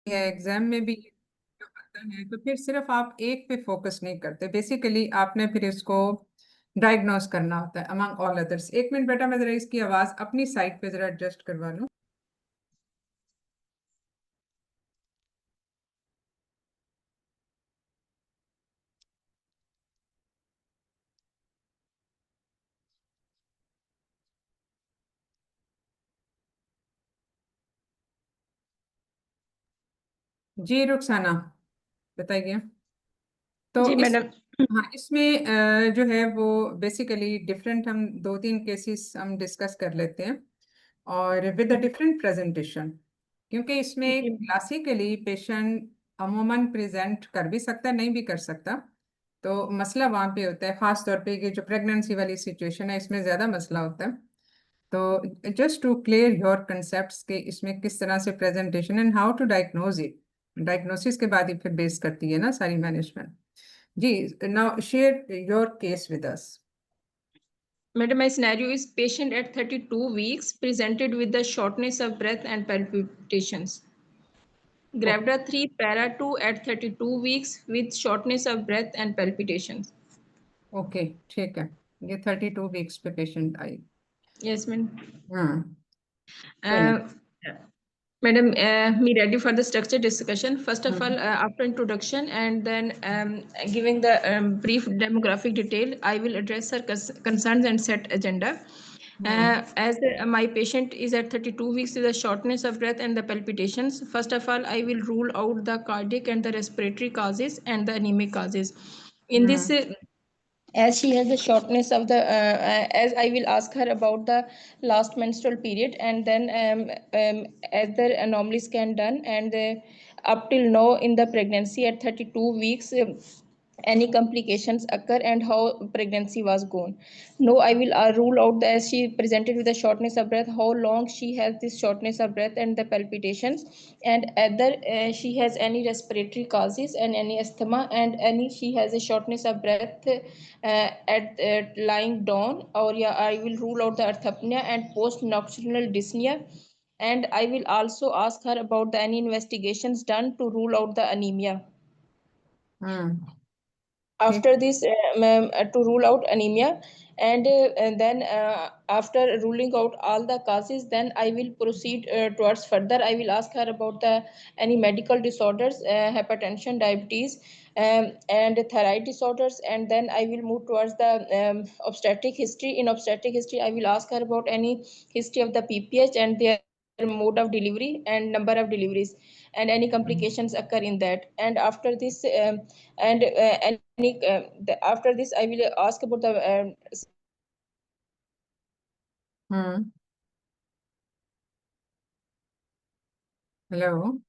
है, एग्जाम में भी जो आता है, तो फिर सिर्फ आप एक पे फोकस नहीं करते। बेसिकली आपने फिर इसको डायग्नोस करना होता है अमंग ऑल अदर्स। एक मिनट बेटा, मैं जरा इसकी आवाज अपनी साइड पे जरा एडजस्ट करवा लूँ। जी रुखसाना, बताइए। तो जी इस मैडम। हाँ, इसमें जो है वो बेसिकली डिफरेंट, हम दो तीन केसेस हम डिस्कस कर लेते हैं और विद अ डिफरेंट प्रेजेंटेशन, क्योंकि इसमें जी क्लासिकली पेशेंट अमूमन प्रेजेंट कर भी सकता है, नहीं भी कर सकता। तो मसला वहाँ पे होता है, खास तौर पे कि जो प्रेगनेंसी वाली सिचुएशन है इसमें ज़्यादा मसला होता है। तो just to clear your concepts के इसमें किस तरह से presentation and how to diagnose it, diagnosis के बाद ही फिर बेस करती है ना सारी मैनेजमेंट। जी, now share your case with us. madam, my scenario is patient at 32 weeks presented with the shortness of breath and palpitations. Gravida 3 para 2 at 32 weeks with shortness of breath and palpitations. Okay, ठीक है। ये 32 weeks पे patient आई। Yes, madam. हाँ, चलें। Uh, Madam, me ready for the structure discussion. First of all, hmm. after introduction and then giving the brief demographic detail, I will address her concerns and set agenda. Hmm. As my patient is at 32 weeks with the shortness of breath and the palpitations, first of all, I will rule out the cardiac and the respiratory causes and the anemic causes. In this, hmm. as she has the shortness of the as I will ask her about the last menstrual period, and then as the anomaly scan done, and up till now in the pregnancy at 32 weeks, any complications occur and how pregnancy was gone. No, I will rule out as she presented with the shortness of breath, how long she has this shortness of breath and the palpitations, and either she has any respiratory causes and any asthma, and any she has a shortness of breath at lying down, or yeah, I will rule out the orthopnea and post nocturnal dyspnea. And I will also ask her about the any investigations done to rule out the anemia. हम्म। ठीक। After this, to rule out anemia, and then after ruling out all the causes, then I will proceed towards further. I will ask her about the any medical disorders, hypertension, diabetes, and thyroid disorders, and then I will move towards the obstetric history. In obstetric history, I will ask her about any history of the PPH and their mode of delivery and number of deliveries, and any complications occur in that. And after this, and any after this, I will ask about the hmm. Hello.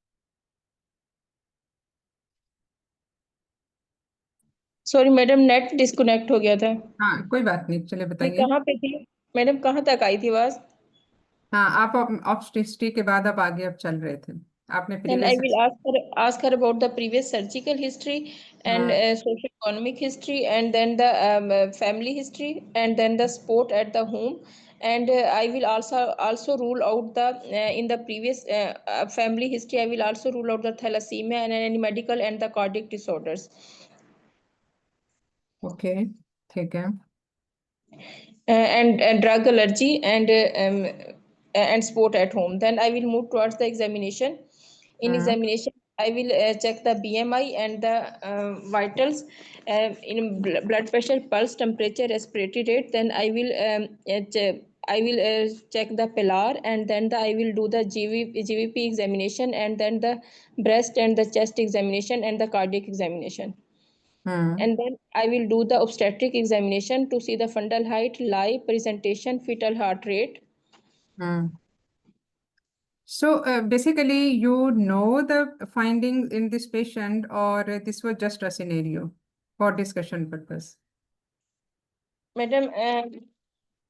Sorry madam, net disconnect हो गया था। हाँ, कोई बात नहीं, चले मैं बताइए। कहाँ पे थी मैडम, कहाँ तक आई थी आवाज? हाँ, आप ऑब्स्टेट्रिक के बाद अब आगे अब चल रहे थे, आपने Then I previous. will ask her about the previous surgical history and हाँ। socio-economic history, and then the family history, and then the sport at the home. And I will also rule out the in the previous family history. I will also rule out the thalassemia and any medical and the cardiac disorders. Okay, ठीक है। And drug allergy and sport at home. Then I will move towards the examination. In hmm. examination, I will check the BMI and the vitals, in blood pressure, pulse, temperature, respiratory rate. Then I will check the pilar, and then I will do the GVP examination, and then the breast and the chest examination and the cardiac examination. Hmm. And then I will do the obstetric examination to see the fundal height, lie, presentation, fetal heart rate. Hmm. So basically, you know the findings in this patient, or this was just a scenario for discussion purpose? Madam,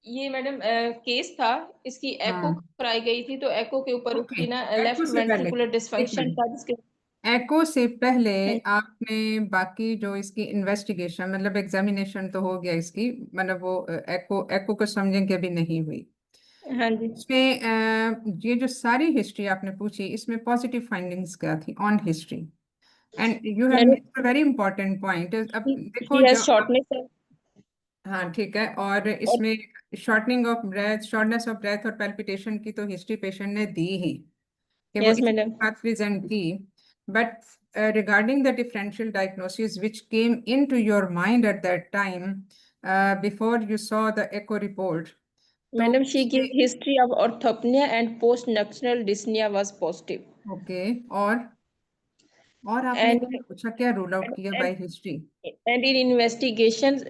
ये madam case था, इसकी एको हाँ। कराई गई थी, तो एको के ऊपर ओके, उसकी ना एको लेफ्ट से पहले वेंट्रिकुलर एक डिसफंक्शन मिनट, था जिसके। एको से पहले आपने बाकी जो इसकी इन्वेस्टिगेशन, मतलब एग्जामिनेशन तो हो गया इसकी, मतलब वो एको एको को समझें कि अभी नहीं हुई। हाँ जी इसमें ये जो सारी हिस्ट्री आपने पूछी, इसमें पॉजिटिव फाइंडिंग्स क्या थी on history? And you have madam, made a very important point. अब देखो she has जो shortness of, हाँ ठीक है, और और इसमें shortening of breath, shortness of breath और पैल्पिटेशन की तो हिस्ट्री पेशेंट ने दी ही, कि वो yes इसके madam, साथ प्रेजेंट की। But regarding the differential diagnosis which came into your mind at that time before you saw the echo report, तो madam she gave history of orthopnea and post-nocturnal dyspnea was positive. Okay, और आपने and क्या पूछा, क्या rule out किया and by history? and in investigations,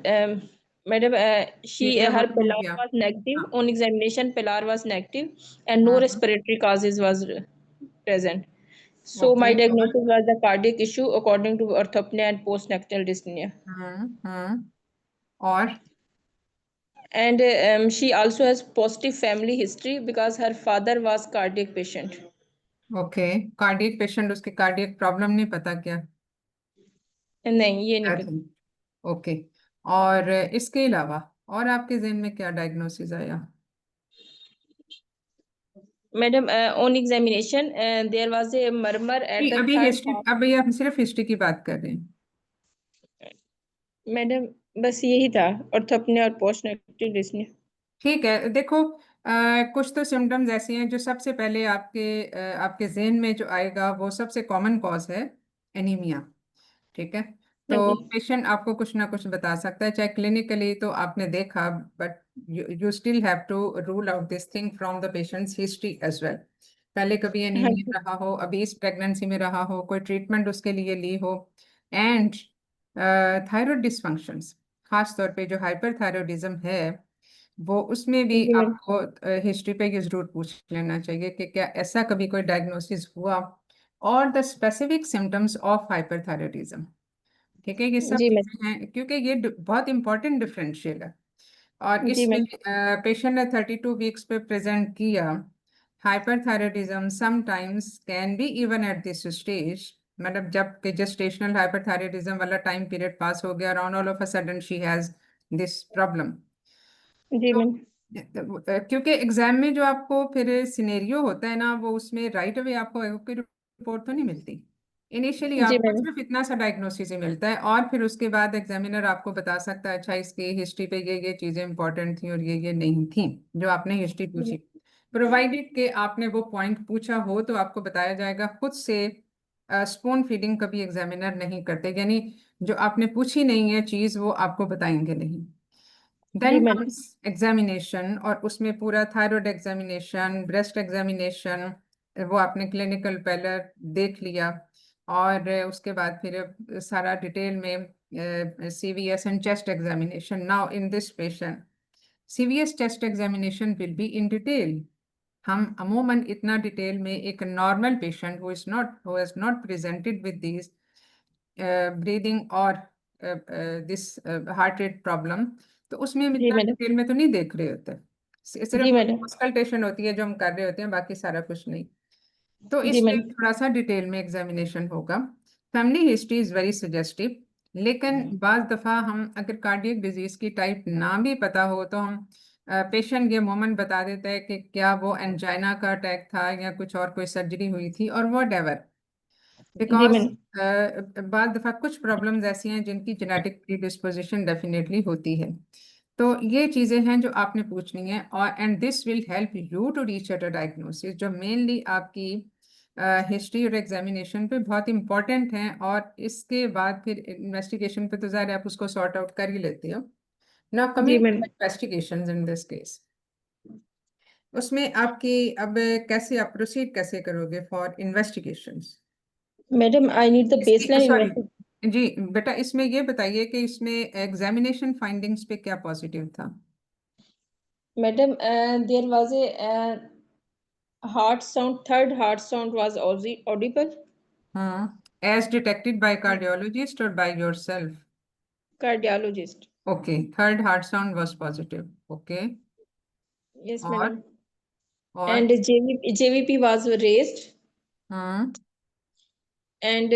madam, ठीक she है, वो her तो हो pilar गया। was negative हाँ on examination. Pilar was negative, and no हाँ, respiratory causes was present. So my okay, और diagnosis was the cardiac issue according to orthopnea and postnocturnal dyspnea. और And she also has positive family history because her father was cardiac patient. Okay, cardiac patient, उसके cardiac problem नहीं पता क्या नहीं, ये नहीं क्या पता। थी? ओके, और इसके अलावा और आपके ज़हन में क्या डायग्नोसिस आया? Madam, on examination, there was a murmur at नहीं, the अभी third हिस्ट्री, heart. अभी हम सिर्फ हिस्ट्री की बात कर रहे हैं। मैडम, बस यही था, ऑर्थोप्निया और पोस्ट नेक्टिव डिस्नी। ठीक है, देखो कुछ तो सिम्टम्स ऐसे हैं जो सबसे पहले आपके जहन में जो आएगा वो सबसे कॉमन कॉज है एनीमिया। ठीक है, हाँ तो जी। पेशेंट आपको कुछ ना कुछ बता सकता है, चाहे क्लिनिकली तो आपने देखा, but you still have to rule out this thing from the patient's history as well. पहले कभी हाँ जी। एनीमिया रहा हो, अभी इस प्रेगनेंसी में रहा हो, कोई ट्रीटमेंट उसके लिए ली हो, एंड थायराइड डिसफंक्शंस, खास तौर पे जो हाइपरथायरॉयडिज्म है, वो उसमें भी जी मैडम। आपको हिस्ट्री पे ये जरूर पूछ लेना चाहिए कि क्या ऐसा कभी कोई डायग्नोसिस हुआ, और the specific symptoms of hyperthyroidism. ठीक है, ये सब जी चीजें मैडम। हैं क्योंकि ये बहुत इंपॉर्टेंट डिफरेंशियल है। और जी इसमें मैडम। पेशेंट ने 32 वीक्स पे प्रेजेंट किया। Hyperthyroidism sometimes can be even at this stage, मतलब जब जेस्टेशनल हाइपरथायरॉयडिज्म वाला टाइम पीरियड पास हो गया और all of a sudden she has this problem. जी तो मैडम। क्योंकि एग्जाम में जो आपको फिर सिनेरियो होता है ना, वो उसमें राइट अवे आपको कोई रिपोर्ट तो नहीं मिलती। इनिशियली जी आपको मैडम। सिर्फ इतना सा डायग्नोसिस ही मिलता है, और फिर उसके बाद एग्जामिनर आपको बता सकता है अच्छा इसकी हिस्ट्री पे ये चीजें इंपॉर्टेंट थी और ये नहीं थी जो आपने हिस्ट्री पूछी। प्रोवाइडेड कि आपने वो पॉइंट पूछा हो तो आपको बताया जाएगा। खुद से स्पून फीडिंग कभी एग्जामिनर नहीं करते, यानी जो आपने पूछी नहीं है चीज वो आपको बताएंगे नहीं। जी देन मैडम। कम्स एग्जामिनेशन, और उसमें पूरा थायराइड एग्जामिनेशन, ब्रेस्ट एग्जामिनेशन, वो आपने क्लिनिकल पहले देख लिया, और उसके बाद फिर सारा डिटेल में CVS and chest examination. Now in this patient CVS chest examination will be in detail. हम अमूमन इतना डिटेल में एक normal patient who has not presented with this breathing और दिस हार्ट रेट प्रॉब्लम, तो उसमें हम जी इतना मैडम। डिटेल में तो नहीं देख रहे होते। जी सिर्फ मैडम। कंसल्टेशन होती है जो हम कर रहे होते हैं, बाकी सारा कुछ नहीं। तो जी इसमें मैडम। थोड़ा सा डिटेल में एग्जामिनेशन होगा। Family history is very suggestive, लेकिन बाज दफा हम अगर कार्डियक डिजीज की टाइप ना भी पता हो तो हम पेशेंट ये मोमेंट बता देता है कि क्या वो एंजाइना का अटैक था या कुछ और कोई सर्जरी हुई थी और वो डेवर, जी बिकॉज मैडम। बाद दफा कुछ प्रॉब्लम्स ऐसी हैं जिनकी जेनेटिक प्रीडिस्पोजिशन डेफिनेटली होती है। तो ये चीजें हैं जो आपने पूछनी है, और and this will help you to reach at a diagnosis, जो मेनली आपकी हिस्ट्री और एग्जामिनेशन पे बहुत इंपॉर्टेंट हैं, और इसके बाद फिर इन्वेस्टिगेशन पे तो ज़ाहिर है आप उसको सॉर्ट आउट कर ही लेते हो। नाउ जी coming to madam. Investigations in this case, उसमें आपकी अब कैसे आप प्रोसीड कैसे करोगे for investigations? Madam, I need the इसकी बेसलाइन सॉरी इन्वेस्टिगेशन। जी बेटा, इसमें ये बताइए कि इसमें एग्जामिनेशन फाइंडिंग्स पे क्या पॉजिटिव था? Madam, there was a heart sound, third heart sound was audible. हाँ, एज डिटेक्टेड बाय कार्डियोलॉजिस्ट और by yourself? Cardiologist. Okay, third heart sound was positive, okay, Yes और madam. और And JVP was raised, हाँ and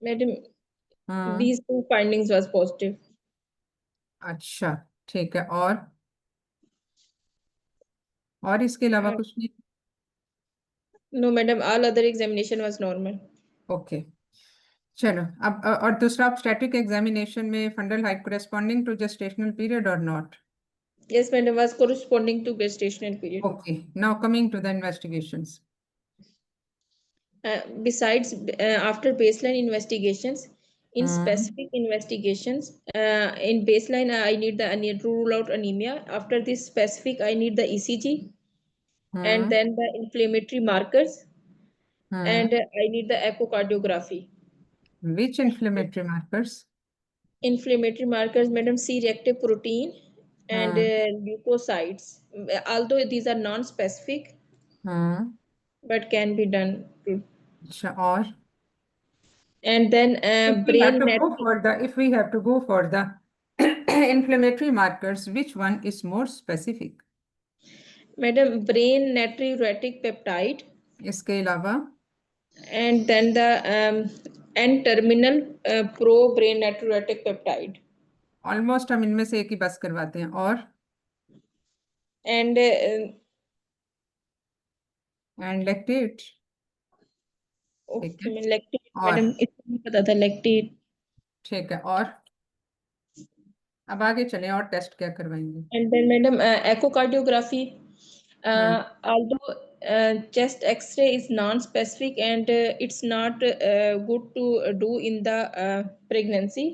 madam, हाँ, these two findings was positive. अच्छा, ठीक है, और और इसके अलावा कुछ नहीं? No, madam, all other examination was normal. Okay, चलो अब और दूसरा ऑब्स्टेट्रिक एग्जामिनेशन में fundal height corresponding to gestational period और not? Yes, madam, was corresponding to gestational period. Okay, now coming to the investigations. Besides, after baseline investigations, in hmm. specific investigations, in baseline, I need to rule out anemia. After this specific, I need the ECG, and hmm. then the inflammatory markers, and hmm. I need the echocardiography. Which inflammatory markers? Inflammatory markers, madam, C-reactive protein and hmm. leukocytes. Although these are non-specific, hmm. but can be done too. अच्छा, और And then if we have brain to net. go for the inflammatory markers, which one is more specific? Madam, brain natriuretic peptide, इसके अलावा? and then the N-terminal pro-brain natriuretic peptide. Almost हम इनमें से एक ही बस करवाते हैं. और And एंड लैक्टेट. ठीक है. okay, lactate, और madam, इसको नहीं पता था lactate. ठीक है, और अब आगे चलें, और टेस्ट क्या करवाएंगे? And then, madam, echocardiography. Hmm. Although chest X-ray is non-specific and it's not good to do in the pregnancy,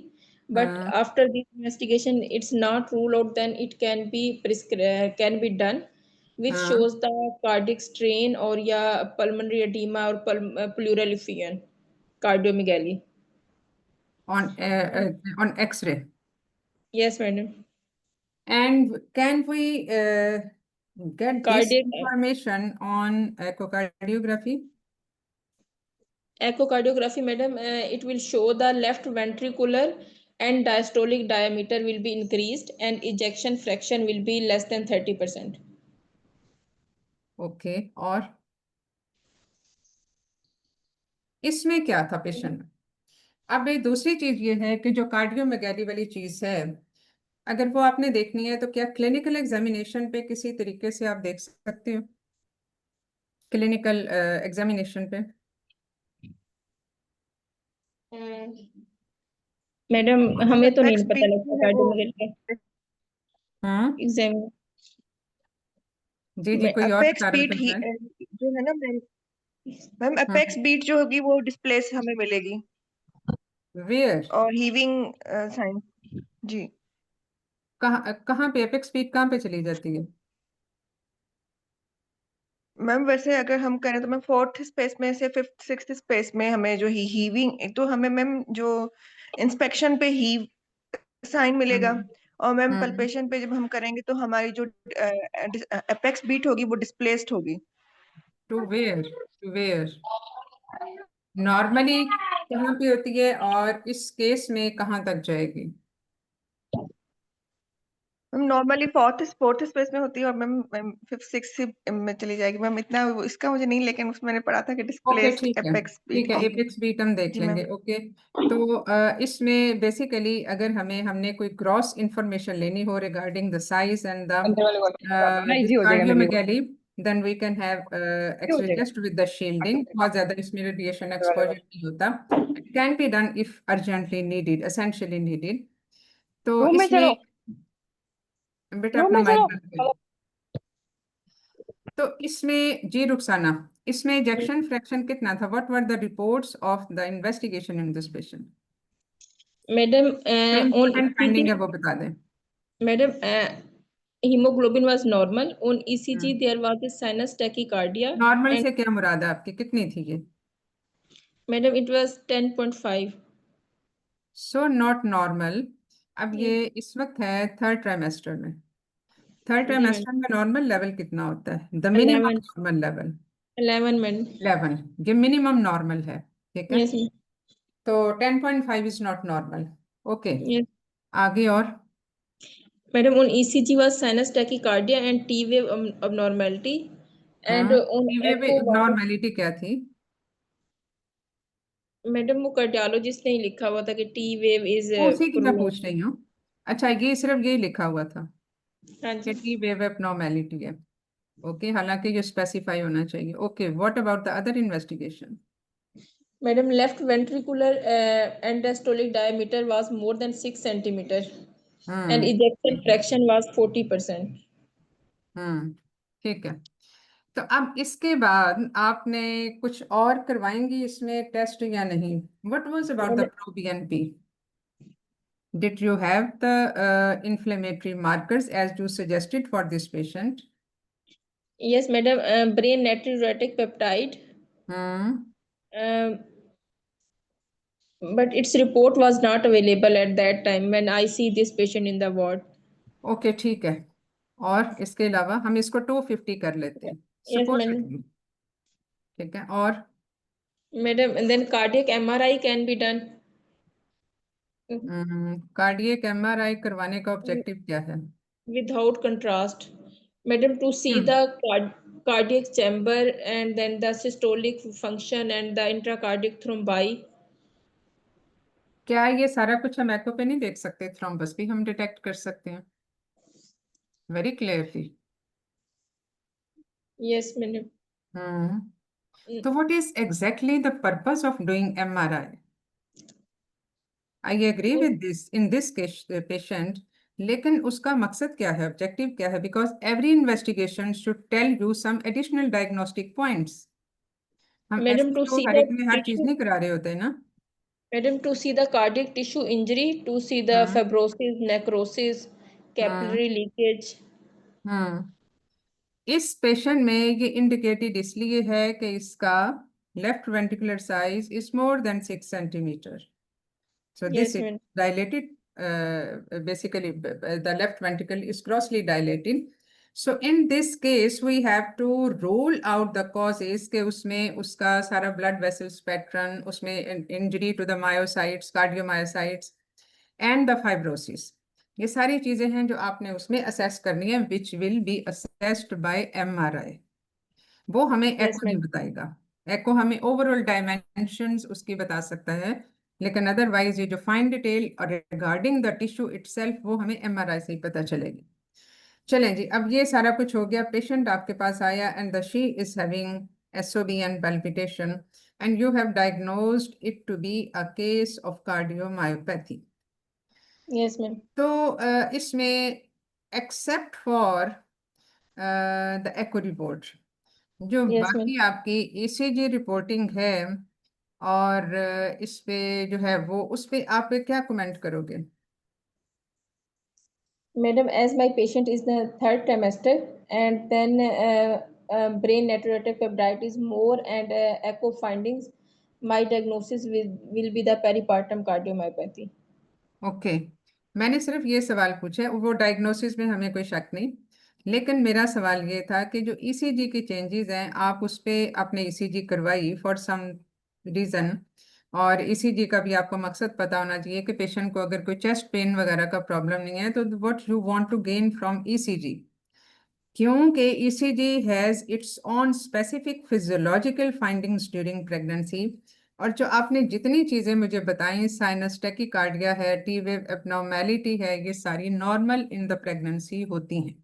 but हाँ. after this investigation, it's not ruled out. Then it can be can be done, which हाँ. shows the cardiac strain or pulmonary edema or pleural effusion, cardiomegaly. On X-ray. Yes, madam. And can we get this Cardiac information on echocardiography? echocardiography, madam, it will show the left ventricular and diastolic diameter will be increased and ejection fraction will be less than 30%. Okay, और इसमें क्या था patient में? अब एक दूसरी चीज ये है कि जो कार्डियोमेगाली वाली चीज है, अगर वो आपने देखनी है तो क्या क्लिनिकल एग्जामिनेशन पे किसी तरीके से आप देख सकते हो? क्लिनिकल एग्जामिनेशन पे? मैडम, जो हमें तो नहीं अपेक्स पता बीट लगता है वो कार्डियोमेगाली का हाँ एग्जाम जी जी, में। कोई और अपेक्स बता रहा बीट था ही शायद. जो है ना मैम, मैम हाँ. अपेक्स बीट जो होगी वो डिस्प्लेस हमें मिलेगी, वेयर? और हीविंग साइन। जी कहाँ कहाँ पे एपेक्स स्पीड कहाँ पे चली जाती है? मैम, वैसे अगर हम करें तो मैम फोर्थ स्पेस में से फिफ्थ सिक्स्थ स्पेस में हमें जो हीविंग, एक तो हमें मैम जो इंस्पेक्शन पे हीव साइन मिलेगा, हम्म. और मैम हम्म. पल्पेशन पे जब हम करेंगे तो हमारी जो अपेक्स बीट होगी वो डिस्प्लेस्ड होगी। To where? To where normally कहाँ पे होती है, और इस केस में कहाँ तक जाएगी? Ma'am normally fourth fourth space में होती है, और मैम मैम फिफ्थ सिक्स में चली जाएगी मैम। इतना इसका मुझे नहीं, लेकिन उसमें मैंने पढ़ा था कि ओके, डिस्प्लेस्ड ठीक है. एपेक्स ठीक बीट है, होगी। एपेक्स बीट हम देख जी लेंगे. मैम। ओके. तो इसमें बेसिकली अगर हमने कोई क्रॉस इंफॉर्मेशन लेनी हो regarding the size and the अंदर वाले वाटर डालना ना, इजी हो जाएगा मेरे लिए। Cardiomegaly, then we can have easy हो X-ray जाएगा। test with the shielding. बहुत ज्यादा इसमें रेडिएशन अंदर वाले एक्सपोजर वाटर। नहीं होता. It can be done if urgently needed, essentially needed. तो रूम में चलो, इसमें बेटा रूम अपना में माइक चलो। बंद कर. तो इसमें जी रुखसाना, इसमें इजेक्शन फ्रैक्शन कितना था? What were the reports of the investigation in this patient? Madam क्या ऑन इंपॉर्टेंट फाइंडिंग ईसीजी, है वो बता दें. Madam hemoglobin was normal. On ECG hmm. there was a sinus tachycardia normal and से क्या मुराद है आपकी? कितनी थी ये? madam it was 10.5. So not normal. अब Yes. ये इस वक्त है थर्ड ट्राइमेस्टर में. थर्ड जी मैम। ट्राइमेस्टर में नॉर्मल लेवल कितना होता है? The minimum 11, normal level 11 madam. 11. ये मिनिमम नॉर्मल है. ठीक है. Yes ma'am. तो 10.5 is not normal. Okay, yes आगे. और madam, on ECG was sinus tachycardia and T wave abnormality, and on echo was, normality क्या थी? मैडम वो कार्डियोलॉजिस्ट ने ही लिखा हुआ था कि T wave is वो उसी की मैं पूछ prolonged। रही हूँ. अच्छा, ये सिर्फ ये लिखा हुआ था हाँ कि जी। टी वेव एबनॉर्मेलिटी है. ओके, हालांकि ये स्पेसिफाई होना चाहिए। Okay, what about the other investigation? Madam, left ventricular end-diastolic diameter was more than 6 centimeter and ejection fraction was 40%. ठीक है। तो अब इसके बाद आपने कुछ और करवाएंगी इसमें टेस्ट या नहीं? What was about the proBNP? Did you have the inflammatory markers as you suggested for this patient? Yes, madam, brain natriuretic peptide. Um, but its report was not available at that time when I see this patient in the ward. Okay, ठीक है। और इसके अलावा हम इसको 250 कर लेते हैं, Yes, madam. supposedly। ठीक है, और Madam, and then cardiac MRI can be done cardiac MRI करवाने का ऑब्जेक्टिव क्या है? without contrast. Madam, to see the cardiac chamber and then the systolic function and the intracardiac thrombi. क्या ये सारा कुछ हम एको पे नहीं देख सकते? थ्रोम्बस भी हम डिटेक्ट कर सकते हैं वेरी क्लियरली। Yes, madam. तो what is exactly the purpose of doing MRI? I agree with this in this patient, लेकिन उसका मकसद क्या है, ऑब्जेक्टिव क्या है? Because every investigation should tell you some additional diagnostic points. हम Madam, ऐसे to तो see हर the एक में हर चीज tissue. नहीं करा रहे होते ना। Madam, to see the cardiac tissue injury, to see the fibrosis, necrosis, capillary leakage. इस पेशेंट में ये इंडिकेटेड इसलिए है कि इसका left ventricular size is more than 6 centimetre. So this Yes, is madam. dilated, basically the left ventricle is grossly dilated. So in this case we have to rule out the causes के उसमें उसका सारा blood vessels pattern, उसमें injury to the myocytes, cardiomyocytes and the fibrosis, ये सारी चीजें हैं जो आपने उसमें assess करनी है, which will be assessed by MRI। वो हमें Yes, एको नहीं madam. बताएगा। एको हमें ओवरऑल डायमेंशंस उसकी बता सकता है, लेकिन अदरवाइज ये जो फाइन डिटेल और रिगार्डिंग द टिश्यू इटसेल्फ वो हमें एमआरआई से ही पता चलेगी। चलें जी, अब ये सारा कुछ हो गया। पेशेंट आपके पास आया and the she is having SOB and palpitation and you have diagnosed it to be a case of cardiomyopathy। Yes, ma'am. तो इसमें except for the echo report, जो Yes, ma'am. बाकी आपकी ईसीजी रिपोर्टिंग है और इस पे जो है वो, उस पे आप क्या कमेंट करोगे? Madam, as my patient is the 3rd trimester and then brain natriuretic peptide is more and echo findings, my diagnosis will be the peripartum cardiomyopathy. Okay, मैंने सिर्फ ये सवाल पूछा है, वो डायग्नोसिस में हमें कोई शक नहीं, लेकिन मेरा सवाल ये था कि जो ईसीजी की चेंजेस हैं, आप उस पे आपने ईसीजी करवाई फॉर सम रीजन, और ईसीजी का भी आपको मकसद पता होना चाहिए कि पेशेंट को अगर कोई चेस्ट पेन वगैरह का प्रॉब्लम नहीं है तो what you want to gain from ECG, क्योंकि ECG has its own specific physiological findings during pregnancy. और जो आपने जितनी चीजें मुझे बताई, साइनस टैकीकार्डिया है, टी वेव एबनॉर्मैलिटी है, ये सारी नॉर्मल इन द प्रेगनेंसी होती हैं।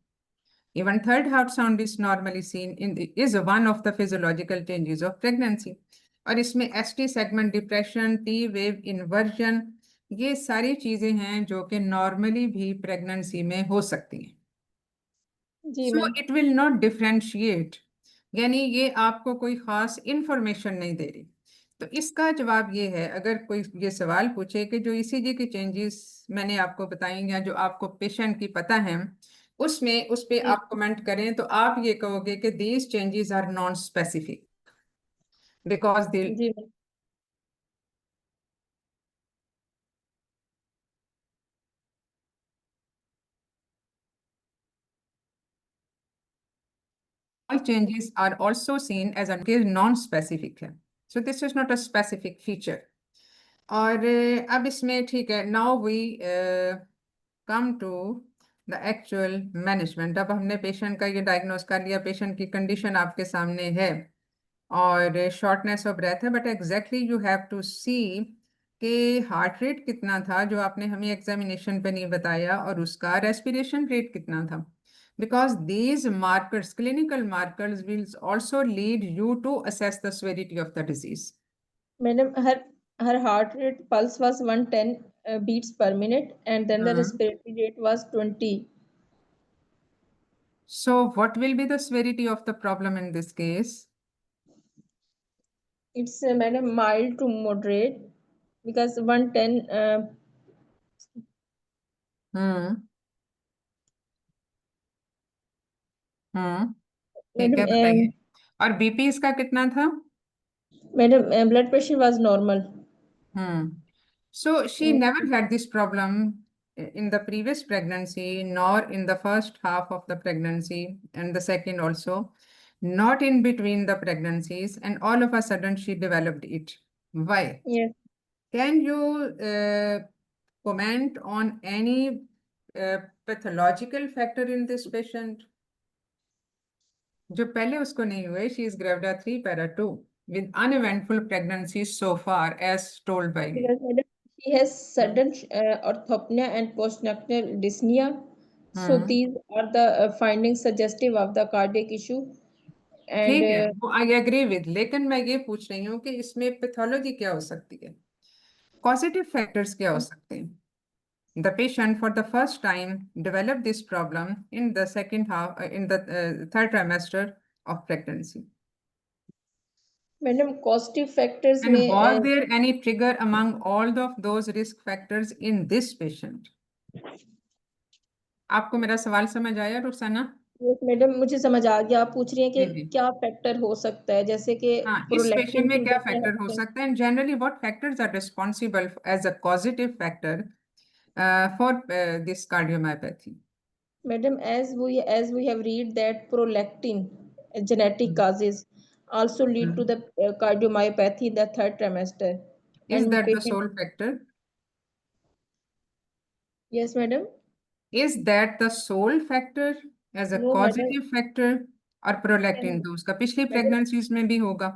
Even third heart sound is normally seen is one of the physiological changes of pregnancy। और इसमें ST segment depression, T wave inversion, ये सारी चीजें हैं जो कि नॉर्मली भी प्रेगनेंसी में हो सकती हैं। जी So ma'am. it will not differentiate, यानी ये आपको कोई खास इंफॉर्मेशन नहीं दे रही। तो इसका जवाब ये है, अगर कोई ये सवाल पूछे कि जो ईसीजी की चेंजेस मैंने आपको बताई या जो आपको पेशेंट की पता है, उसमें उस पे आप कमेंट करें, तो आप ये कहोगे कि these changes are non specific because they जी ma'am. all changes are also seen as a non-specific है। So this is not a specific feature। और अब इसमें ठीक है, now we come to the actual management. अब हमने पेशेंट का ये डायग्नोस कर लिया, पेशेंट की कंडीशन आपके सामने है और शॉर्टनेस ऑफ ब्रेथ है, but exactly you have to see कि हार्ट रेट कितना था जो आपने हमें एग्जामिनेशन पे नहीं बताया, और उसका रेस्पिरेशन रेट कितना था। because these markers, clinical markers, will also lead you to assess the severity of the disease. Madam, her heart rate pulse was 110 beats per minute, and then the respiratory rate was 20. So what will be the severity of the problem in this case? It's madam mild to moderate, because 110 ठीक है, madam बताइए। और BP इसका कितना था? madam blood pressure was normal. So she never had this problem in the previous pregnancy, nor in the first half of the pregnancy, and the second also, not in between the pregnancies, and all of a sudden she developed it. Why? Yes. Can you comment on any pathological factor in this patient? जो पहले उसको नहीं हुए, she is gravida 3 para 2 with uneventful pregnancies so far, as told by me. Because madam, she has sudden orthopnea and postnuptial dyspnea. So these are the findings suggestive of the cardiac issue. And ठीक है, वो आई agree with, लेकिन मैं ये पूछ रही हूँ कि इसमें पैथोलॉजी क्या हो सकती है, कॉजेटिव फैक्टर्स क्या हो सकते हैं? The patient for the first time developed this problem in the second half, in the third trimester of pregnancy. madam, causative factors And may was there any trigger among all of those risk factors in this patient? आपको मेरा सवाल समझ आया Rukhsana? yes, madam मुझे समझ आ गया। आप पूछ रही हैं कि जी। क्या फैक्टर हो सकता है, जैसे कि हाँ, इस प्रोलैक्टिन पेशेंट में क्या जैसे फैक्टर हो सकता है, and generally what factors are responsible as a causative factor for this cardiomyopathy? Madam, as we have read that prolactin genetic causes also lead to the cardiomyopathy in the third trimester. Is And that the patient, sole factor? yes, madam. Is that the sole factor as a No, madam. causative factor? और prolactin तो उसका पिछली Madam, pregnancies में भी होगा,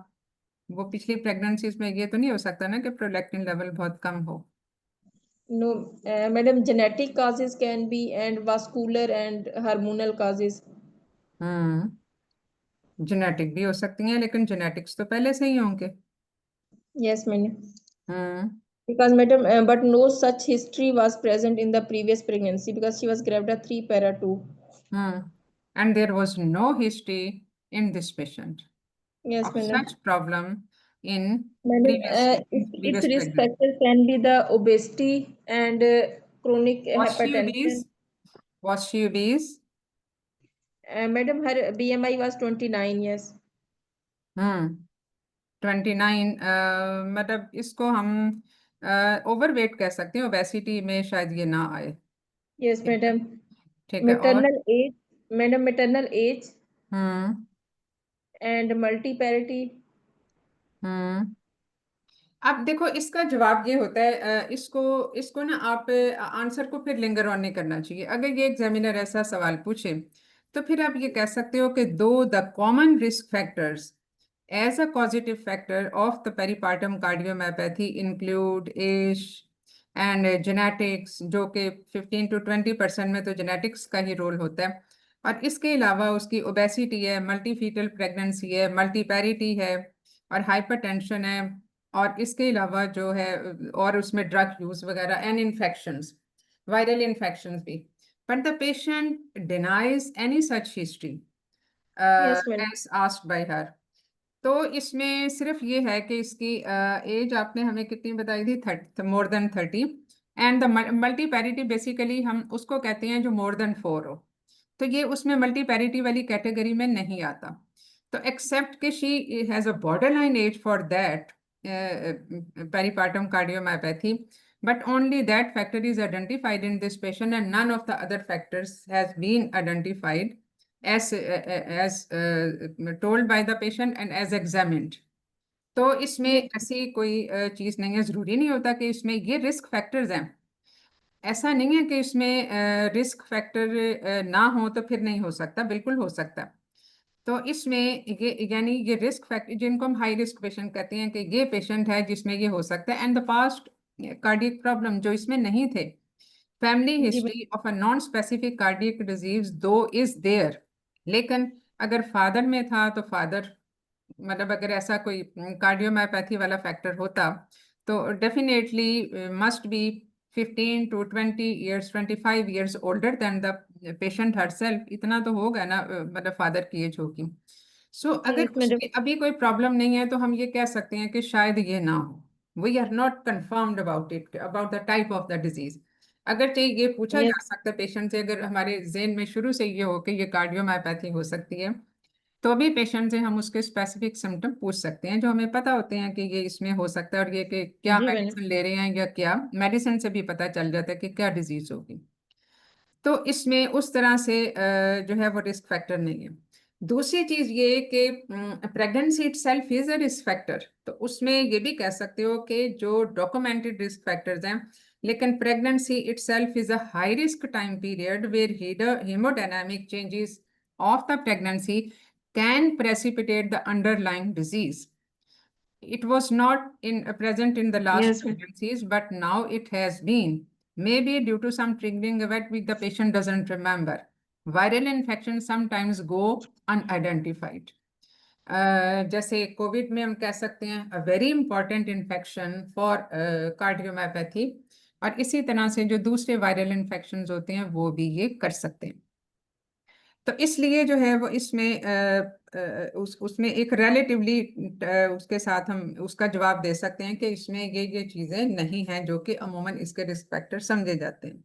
वो पिछली pregnancies में ये तो नहीं हो सकता ना कि प्रोलैक्टिन लेवल बहुत कम हो। no, madam, genetic causes can be and vascular and hormonal causes. Genetic भी हो सकती हैं, लेकिन जेनेटिक्स तो पहले से ही होंगे। Yes, madam. Because madam, but no such history was present in the previous pregnancy, because she was gravida 3 para 2. And there was no history in this patient Yes, of madam. such problem in Madam, previous its risk pregnancy. factor can be the obesity and chronic hypertension. Was she obese? Madam, her BMI was 29 years. 29, मतलब इसको हम overweight कह सकते हैं, obesity में शायद ये ना आए। Yes, madam. ठीक है, और Maternal age, madam, maternal age and multiparity. अब देखो इसका जवाब ये होता है, इसको ना आप आंसर को फिर लिंगर ऑन नहीं करना चाहिए। अगर ये एग्जामिनर ऐसा सवाल पूछे तो फिर आप ये कह सकते हो कि दो the common risk factors as a causative factor of the peripartum cardiomyopathy include age and genetics, जो कि 15 to 20% में तो genetics का ही रोल होता है, और इसके अलावा उसकी ओबेसिटी है, मल्टीफीटल प्रेगनेंसी है, मल्टीपैरिटी है, और हाइपरटेंशन है, और इसके अलावा जो है और उसमें ड्रग यूज वगैरह एंड इन्फेक्शंस, वायरल इन्फेक्शंस भी। But the patient denies any such history as asked by her. तो इसमें सिर्फ ये है कि इसकी एज आपने हमें कितनी बताई थी, 30, more than 30, and the multiparity basically हम उसको कहते हैं जो मोर देन 4 हो, तो ये उसमें मल्टीपैरिटी वाली कैटेगरी में नहीं आता। तो एक्सेप्ट कि she has a borderline age for that peripartum cardiomyopathy, but only that factor is identified in this patient and none of the other factors has been identified as told by the patient and as examined. तो इसमें ऐसी कोई चीज नहीं है, जरूरी नहीं होता कि इसमें ये रिस्क फैक्टर्स हैं, ऐसा नहीं है कि इसमें रिस्क फैक्टर ना हो तो फिर नहीं हो सकता, बिल्कुल हो सकता। तो इसमें ये यानी ये रिस्क फैक्टर जिनको हम हाई रिस्क पेशेंट कहते हैं कि ये पेशेंट है जिसमें ये हो सकता है, and the past cardiac problem जो इसमें नहीं थे, फैमिली जी history of a non specific cardiac disease though is there, लेकिन अगर फादर में था तो फादर, मतलब अगर ऐसा कोई कार्डियोमायोपैथी वाला फैक्टर होता तो definitely must be 15 to 20 years 25 years older than the patient herself, इतना तो होगा ना, मतलब फादर की एज होगी। सो अगर यस मैडम। उसमें अभी कोई प्रॉब्लम नहीं है तो हम ये कह सकते हैं कि शायद ये ना हो। We are not confirmed about it, about the type of the disease. अगर चाहिए ये पूछा यस जा सकता है पेशेंट से, अगर हमारे जेन में शुरू से ये हो कि ये कार्डियोमायोपैथी हो सकती है, तो भी पेशेंट से हम उसके स्पेसिफिक सिम्टम पूछ सकते हैं जो हमें पता होते हैं कि ये इसमें हो सकता है, और ये कि क्या जी मैडम। मेडिसिन ले रहे हैं या क्या मेडिसिन से भी पता चल जाता है कि क्या डिजीज होगी। तो इसमें उस तरह से जो है वो रिस्क फैक्टर नहीं है। दूसरी चीज ये कि pregnancy itself is a risk factor, तो उसमें ये भी कह सकते हो कि जो डॉक्यूमेंटेड रिस्क फैक्टर्स हैं, लेकिन pregnancy itself is a high risk time period where haemodynamic changes of the pregnancy can precipitate the underlying disease. It was not present in the last yes pregnancies, but now it has been. Maybe due to some triggering event which the patient doesn't remember. Viral infections sometimes go unidentified. जैसे Covid में हम कह सकते हैं अ very important infection for cardiomyopathy, और इसी तरह से जो दूसरे वायरल इन्फेक्शंस होते हैं वो भी ये कर सकते हैं। तो इसलिए जो है वो इसमें उसमें एक रिलेटिवली उसके साथ हम उसका जवाब दे सकते हैं कि इसमें ये चीज़ें नहीं हैं जो कि अमूमन इसके रिस्क फैक्टर समझे जाते हैं।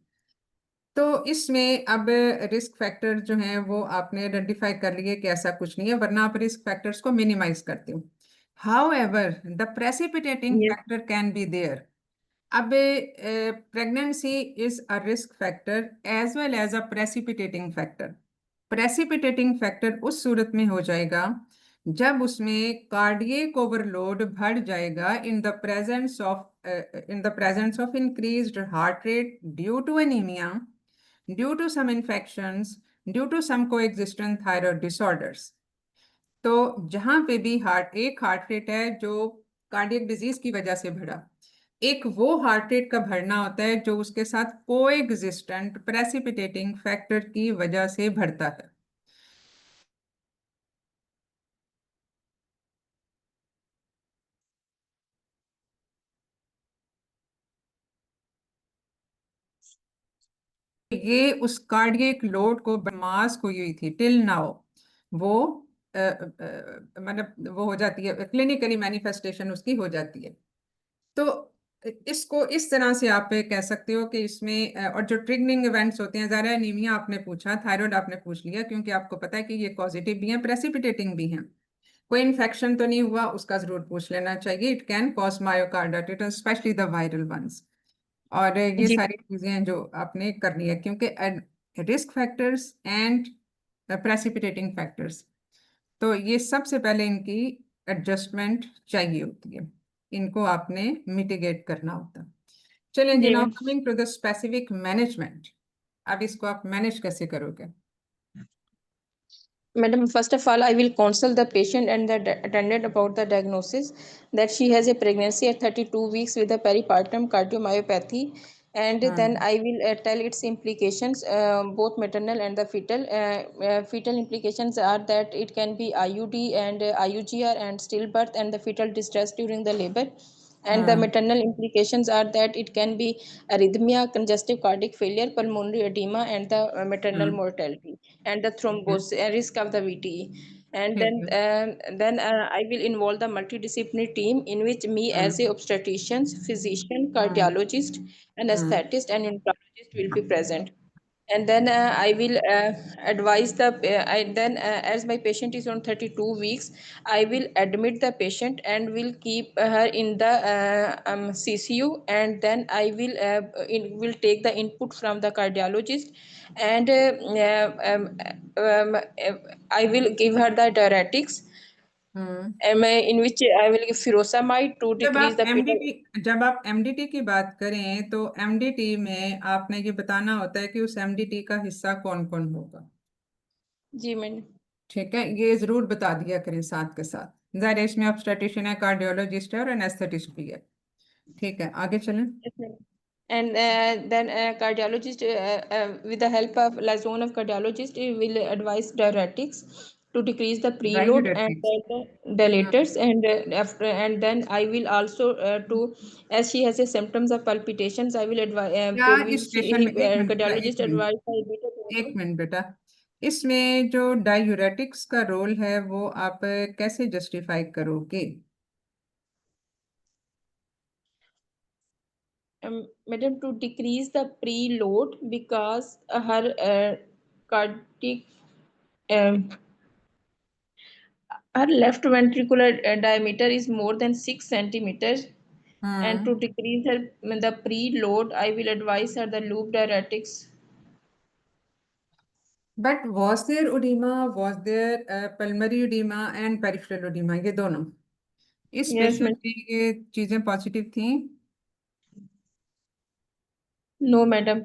तो इसमें अब रिस्क फैक्टर जो हैं वो आपने आइडेंटिफाई कर लिए कि ऐसा कुछ नहीं है, वरना आप रिस्क फैक्टर्स को मिनिमाइज करते हो। However the precipitating yes factor can be there. अब pregnancy is a risk factor as well as a precipitating factor. Precipitating factor उस सूरत में हो जाएगा जब उसमें कार्डियक ओवरलोड बढ़ जाएगा in the presence of increased heart rate due to anaemia, due to some infections, due to some coexistent thyroid disorders. तो जहां पे भी एक हार्ट रेट है जो कार्डियक डिजीज की वजह से बढ़ा, एक वो हार्ट रेट का बढ़ना होता है जो उसके साथ कोएग्जिस्टेंट प्रेसिपिटेटिंग फैक्टर की वजह से बढ़ता है। ये उस कार्डियक लोड को मास को हुई थी टिल नाउ, वो मतलब वो हो जाती है, क्लिनिकली मैनिफेस्टेशन उसकी हो जाती है। तो इसको इस तरह से आप कह सकते हो कि इसमें और जो ट्रिगरिंग इवेंट्स होते हैं, ज़रा एनीमिया आपने पूछा, थायराइड आपने पूछ लिया, क्योंकि आपको पता है कि ये पॉजिटिव भी हैं प्रेसिपिटेटिंग भी हैं। कोई इन्फेक्शन तो नहीं हुआ उसका जरूर पूछ लेना चाहिए। It can cause myocarditis specially the viral ones. और ये जी सारी चीजें हैं जो आपने करनी है, क्योंकि risk factors and precipitating factors, तो ये सबसे पहले इनकी एडजस्टमेंट चाहिए होती है, इनको आपने मिटिगेट करना होता है। चलें जी, जी now ma'am. Coming to the specific management. अब इसको आप मैनेज कैसे करोगे? Madam, first of all, I will counsel the patient and the attendant about the diagnosis that she has a pregnancy at 32 weeks with a peripartum cardiomyopathy, and then I will tell its implications, both maternal and the fetal. Fetal implications are that it can be IUD and IUGR and stillbirth and the fetal distress during the labor. And the maternal implications are that it can be arrhythmia, congestive cardiac failure, pulmonary edema, and the maternal mortality and the thrombosis risk of the VTE. And ठीक है। then I will involve the multidisciplinary team in which me as a obstetrician, physician, cardiologist, anesthetist, and neurologist will be present. And then I will advise the as my patient is on 32 weeks, I will admit the patient and will keep her in the CCU, and then I will take the input from the cardiologist, and I will give her the diuretics, hmm in which I will give furosemide to decrease the fetal. जब आप MDT की बात करें तो MDT में आपने ये बताना होता है कि उस एमडीटी का हिस्सा कौन कौन होगा। जी मैडम। ठीक है, ये जरूर बता दिया करें साथ के साथ। ज़ाहिर है इसमें ऑब्स्टेट्रिशियन है, कार्डियोलॉजिस्ट है और एनेस्थेटिस्ट भी है। ठीक है, आगे चलें। Yes, madam. And then cardiologist, with the help of liaison of cardiologist, will advise diuretics to decrease the preload and Diuretics. then dilators. And after, and then I will also to, as she has a symptoms of palpitations, I will advise, क्या इस patient में, एक minute बेटा, cardiologist advise एक minute बेटा, इसमें जो diuretics का रोल है वो आप कैसे जस्टिफाई करोगे? madam, to decrease the preload, because her cardiac her left ventricular diameter is more than 6 centimeters, and to decrease her the preload, I will advise her the loop diuretics. But was there oedema, was there pulmonary oedema and peripheral oedema, ये दोनों इस Yes, patient madam. में ये चीजें positive थी? No, madam.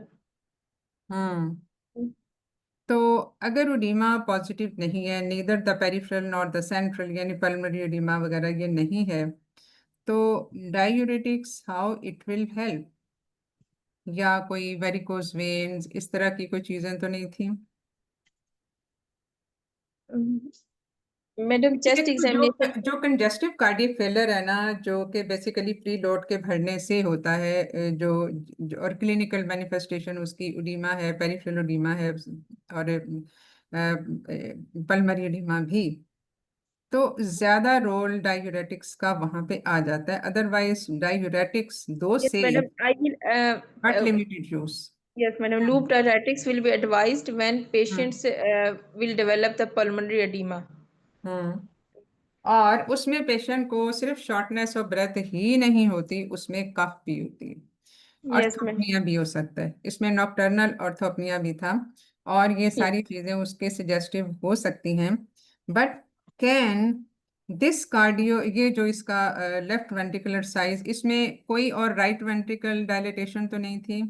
तो अगर उडीमा positive नहीं है, neither the peripheral nor the central, यानी पल्मरी उडीमा वगैरह ये नहीं है, तो diuretics how it will help? या कोई वेरिकोज वेन्स इस तरह की कोई चीजें तो नहीं थी? मैडम, चेस्ट देखो, एग्जामिनेशन, जो कंजेस्टिव कार्डियक फेलियर है ना, जो कि बेसिकली प्री लोड के भरने से होता है, और क्लिनिकल मैनिफेस्टेशन उसकी उडीमा है, पेरिफेरल उडीमा है, और पल्मरी उडीमा भी, तो ज्यादा रोल डायूरेटिक्स का वहां पे आ जाता है। अदरवाइज डायूरेटिक्स दो yes, से madam, I will but limited use. yes, madam, loop diuretics will be advised when patients will develop the pulmonary edema. और उसमें पेशेंट को सिर्फ शॉर्टनेस ऑफ ब्रेथ ही नहीं होती, उसमें कफ भी होती है, Yes, madam. ऑर्थोपनिया भी हो सकता है, इसमें नॉक्टर्नल ऑर्थोपनिया भी था, और ये Yes. सारी चीजें उसके सजेस्टिव हो सकती हैं। बट कैन दिस कार्डियो, ये जो इसका लेफ्ट वेंट्रिकुलर साइज, इसमें कोई और राइट वेंट्रिकल डायलिटेशन तो नहीं थी?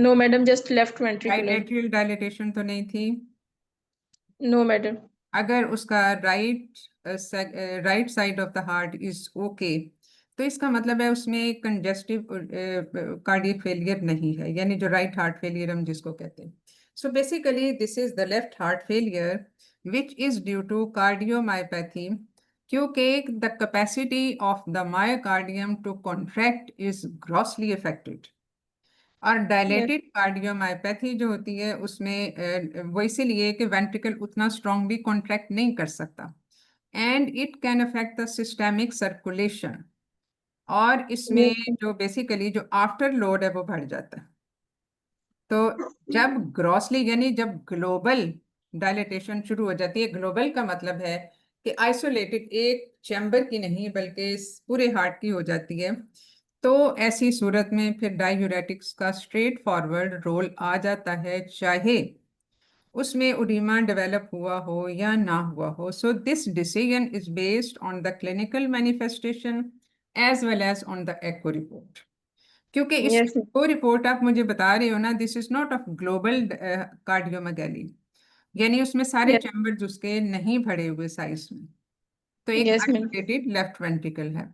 No, madam, just left right ventricular. Atrial dilatation तो नहीं थी? No, madam. अगर उसका right side of the heart is okay, तो इसका मतलब है उसमें कंजेस्टिव कार्डियक फेलियर नहीं है, यानी जो राइट हार्ट फेलियर हम जिसको कहते हैं। So basically this is the left heart failure which is due to cardiomyopathy, क्योंकि the capacity of the myocardium to contract is grossly affected. और Yes. डायलेटेड कार्डियोमायोपैथी जो होती है उसमें वो इसीलिए कि वेंट्रिकल उतना स्ट्रांगली कॉन्ट्रैक्ट नहीं कर सकता, and it can affect the systemic circulation, और इसमें Yes. जो बेसिकली जो आफ्टर लोड है वो बढ़ जाता है। तो जब ग्रॉसली यानी जब ग्लोबल डायलिटेशन शुरू हो जाती है, ग्लोबल का मतलब है कि आइसोलेटेड एक चैम्बर की नहीं बल्कि इस पूरे हार्ट की हो जाती है, तो ऐसी सूरत में फिर डायूरेटिक्स का स्ट्रेट फॉरवर्ड रोल आ जाता है, चाहे उसमें उडीमा डेवलप हुआ हो या ना हुआ हो। So this decision is based on the clinical manifestation as well as on the echo report, क्योंकि इस Yes. वो रिपोर्ट आप मुझे बता रहे हो ना, this is not of global cardiomegaly, यानी उसमें सारे Yes. चैम्बर्स उसके नहीं भरे हुए साइज में, तो एक Yes, ma'am. Isolated left ventricle है।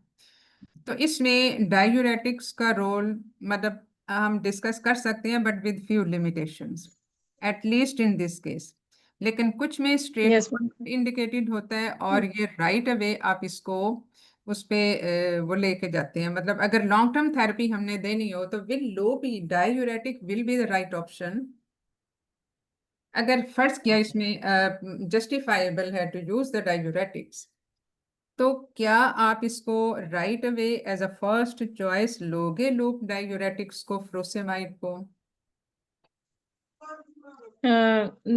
तो इसमें डायूरेटिक्स का रोल मतलब हम डिस्कस कर सकते हैं, but with few limitations, at least in this case. लेकिन कुछ में स्ट्रेट Yes, ma'am. इंडिकेटेड होता है, और ये राइट अवे आप इसको उस पे वो लेके जाते हैं। मतलब अगर लॉन्ग टर्म थेरेपी हमने देनी हो तो will low be diuretic will be the right option. अगर फर्ज किया इसमें जस्टिफाइबल है टू यूज द डायूरेटिक्स, तो क्या आप इसको right away as a first choice लोगे लूप डायूरेटिक्स को, फ्रोसेमाइड को?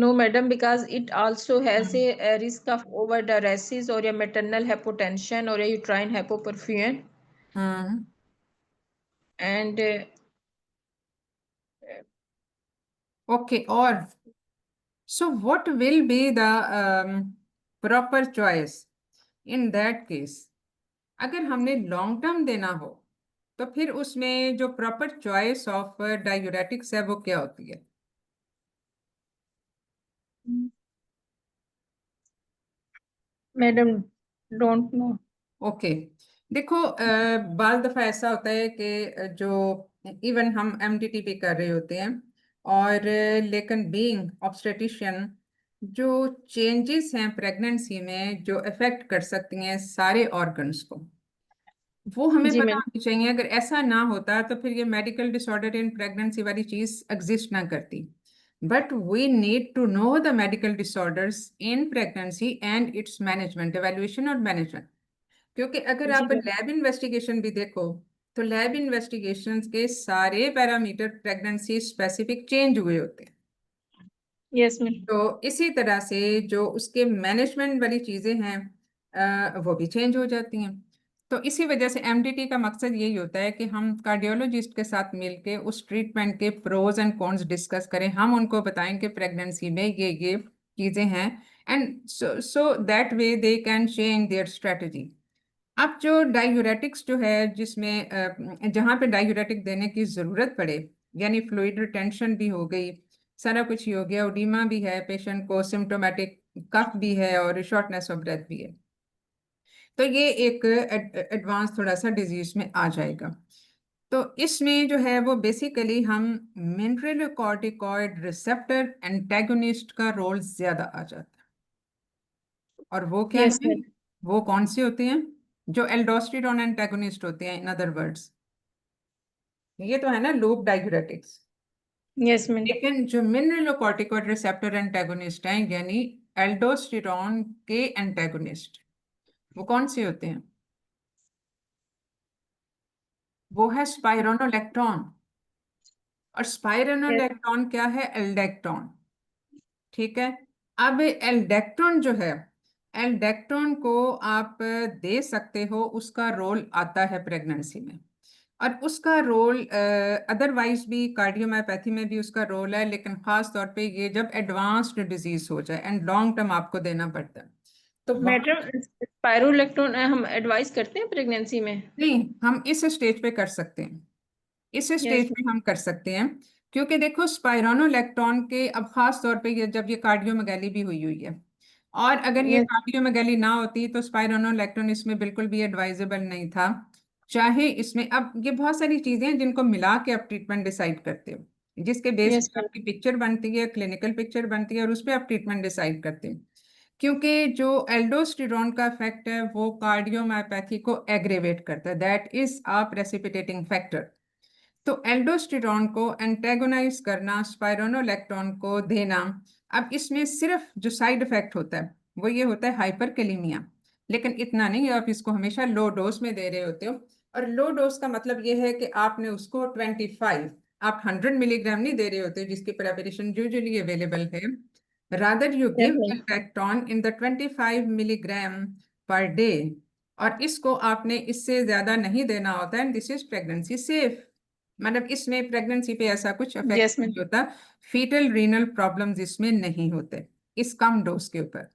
No, madam, because it also has a risk of overdiuresis or a maternal hypotension or a uterine hypoperfusion. Hmm. And okay, और so what will be the proper choice in that case? अगर हमने long term देना हो तो फिर उसमें जो proper choice of diuretics है वो क्या होती है? madam, don't know. ओके, देखो बाल दफा ऐसा होता है कि जो इवन हम एमडीटी भी कर रहे होते हैं और लेकिन बीइंग ऑब्स्टेटिशियन जो चेंजेस हैं प्रेगनेंसी में जो अफेक्ट कर सकती हैं सारे ऑर्गन्स को, वो हमें जी पता मैम। होनी चाहिए। अगर ऐसा ना होता तो फिर ये मेडिकल डिसऑर्डर इन प्रेगनेंसी वाली चीज एग्जिस्ट ना करती। But we need to know the medical disorders in pregnancy and its management, evaluation और मैनेजमेंट। क्योंकि अगर जी आप मैम। लैब इन्वेस्टिगेशन भी देखो तो लैब इन्वेस्टिगेशंस के सारे पैरामीटर प्रेगनेंसी स्पेसिफिक चेंज हुए होते हैं। Yes ma'am. तो इसी तरह से जो उसके मैनेजमेंट वाली चीजें हैं वो भी चेंज हो जाती हैं। तो इसी वजह से एमडीटी का मकसद यही होता है कि हम कार्डियोलॉजिस्ट के साथ मिलके उस ट्रीटमेंट के प्रोज एंड कॉन्स डिस्कस करें। हम उनको बताएं कि प्रेगनेंसी में ये चीजें हैं, and so that way they can change their strategy. अब जो डायूरेटिक्स जो है जिसमें जहाँ पे डायूरेटिक देने की जरूरत पड़े, यानी फ्लूइड रिटेंशन भी हो गई, सारा कुछ ही हो गया, ओडीमा भी है, पेशेंट को सिम्टोमेटिक कफ भी है और शॉर्टनेस ऑफ ब्रेथ भी है, तो ये एक एडवांस थोड़ा सा डिजीज में आ जाएगा। तो इसमें जो है वो बेसिकली हम मिनरलोकॉर्टिकॉइड रिसेप्टर एंटेगोनिस्ट का रोल ज्यादा आ जाता है। और वो क्या यस है, मैम। वो कौन से होते हैं? जो एल्डोस्टेरोन एंटेगोनिस्ट होते हैं, इन अदर वर्ड्स। ये तो है ना लूप डाययूरेटिक्स। Yes ma'am. लेकिन जो मिनरलोकॉर्टिकॉइड रिसेप्टर एंटेगोनिस्ट हैं यानी एल्डोस्टेरोन के एंटेगोनिस्ट, वो कौन से होते हैं? वो है स्पाइरोनोलेक्ट्रॉन। और यस। स्पाइरोनोलेक्ट्रॉन क्या है? एल्डेक्ट्रॉन। ठीक है। अब एल्डेक्ट्रॉन जो है, एल्डेक्ट्रॉन को आप दे सकते हो, उसका रोल आता है प्रेगनेंसी में। और उसका रोल अदरवाइज भी कार्डियोमायोपैथी में भी उसका रोल है, लेकिन खास तौर पे ये जब एडवांस्ड डिजीज हो जाए एंड लॉन्ग टर्म आपको देना पड़ता है तो वहाँ। मैडम स्पाइरोलेक्ट्रॉन हम एडवाइस करते हैं प्रेगनेंसी में? नहीं, हम इस स्टेज पे कर सकते हैं, इस यस स्टेज में हम कर सकते हैं। क्योंकि देखो स्पाइरोनोलेक्ट्रॉन के अब खास तौर पे ये जब ये कार्डियोमेगाली भी हुई हुई है, और अगर ये मैम। कार्डियोमेगाली ना होती तो स्पाइरोनोलेक्ट्रॉन इसमें बिल्कुल भी एडवाइजेबल नहीं था। चाहे इसमें अब ये बहुत सारी चीजें हैं जिनको मिला के आप ट्रीटमेंट डिसाइड करते हो, जिसके बेस यस पे मैम। आपकी पिक्चर बनती है, क्लिनिकल पिक्चर बनती है, और उस पर आप ट्रीटमेंट डिसाइड करते हैं। क्योंकि जो एल्डोस्टेरोन का इफेक्ट है वो कार्डियोमायोपैथी को एग्रेवेट करता है, that is a precipitating factor. तो एल्डोस्टेरोन को एंटेगोनाइज करना, स्पाइरोनोलेक्ट्रॉन को देना। अब इसमें सिर्फ जो साइड इफेक्ट होता है वो ये होता है हाइपरकेलेमिया, लेकिन इतना नहीं, आप इसको हमेशा लो डोज में दे रहे होते हो। और लो डोज का मतलब ये है कि आपने उसको 25, आप 100 मिलीग्राम नहीं दे रहे होते जिसकी प्रेपरेशन यूजुअली अवेलेबल है। Rather you yes give ma'am. Aldactone in the 25 milligram per day, और इसको आपने इससे ज्यादा नहीं देना होता है, and this is pregnancy safe. मतलब इसमें प्रेगनेंसी पे ऐसा कुछ इफेक्ट यस मैम। नहीं होता, फीटल रीनल प्रॉब्लम्स इसमें नहीं होते इस कम डोज के ऊपर।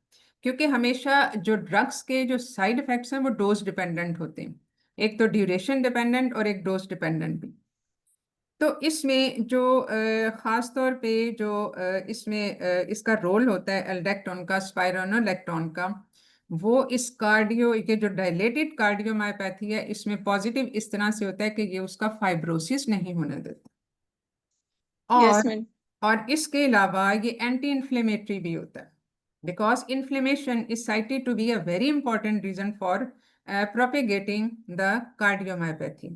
क्योंकि हमेशा जो ड्रग्स के जो साइड इफेक्ट्स हैं वो डोज डिपेंडेंट होते हैं, एक तो ड्यूरेशन डिपेंडेंट और एक डोज डिपेंडेंट भी। तो इसमें जो खास तौर पे जो इसमें इसका रोल होता है एल्डेक्टोन का, स्पाइरोनोलेक्टोन का, वो इस कार्डियो ये जो डायलेटेड कार्डियोमायोपैथी है इसमें पॉजिटिव इस तरह से होता है कि ये उसका फाइब्रोसिस नहीं होने देता। यस और मैम। और इसके अलावा ये एंटी इन्फ्लेमेटरी भी होता है, because inflammation is cited to be a very important reason for propagating the cardiomyopathy.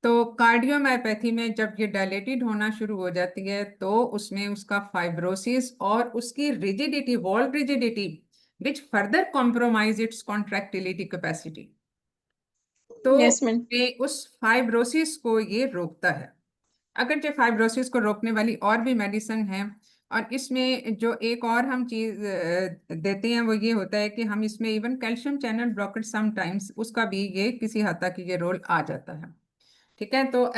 तो कार्डियोमायोपैथी में जब ये डायलेटेड होना शुरू हो जाती है तो उसमें उसका फाइब्रोसिस और उसकी rigidity, wall rigidity, which further compromise it's contractility capacity, तो यस मैम। उस फाइब्रोसिस को ये रोकता है। अगर जो फाइब्रोसिस को रोकने वाली और भी मेडिसिन है, और इसमें जो एक और हम चीज देते हैं वो ये होता है कि हम इसमें even calcium channel blocker sometimes उसका भी ये किसी हद तक ये रोल आ जाता है। ठीक है। तो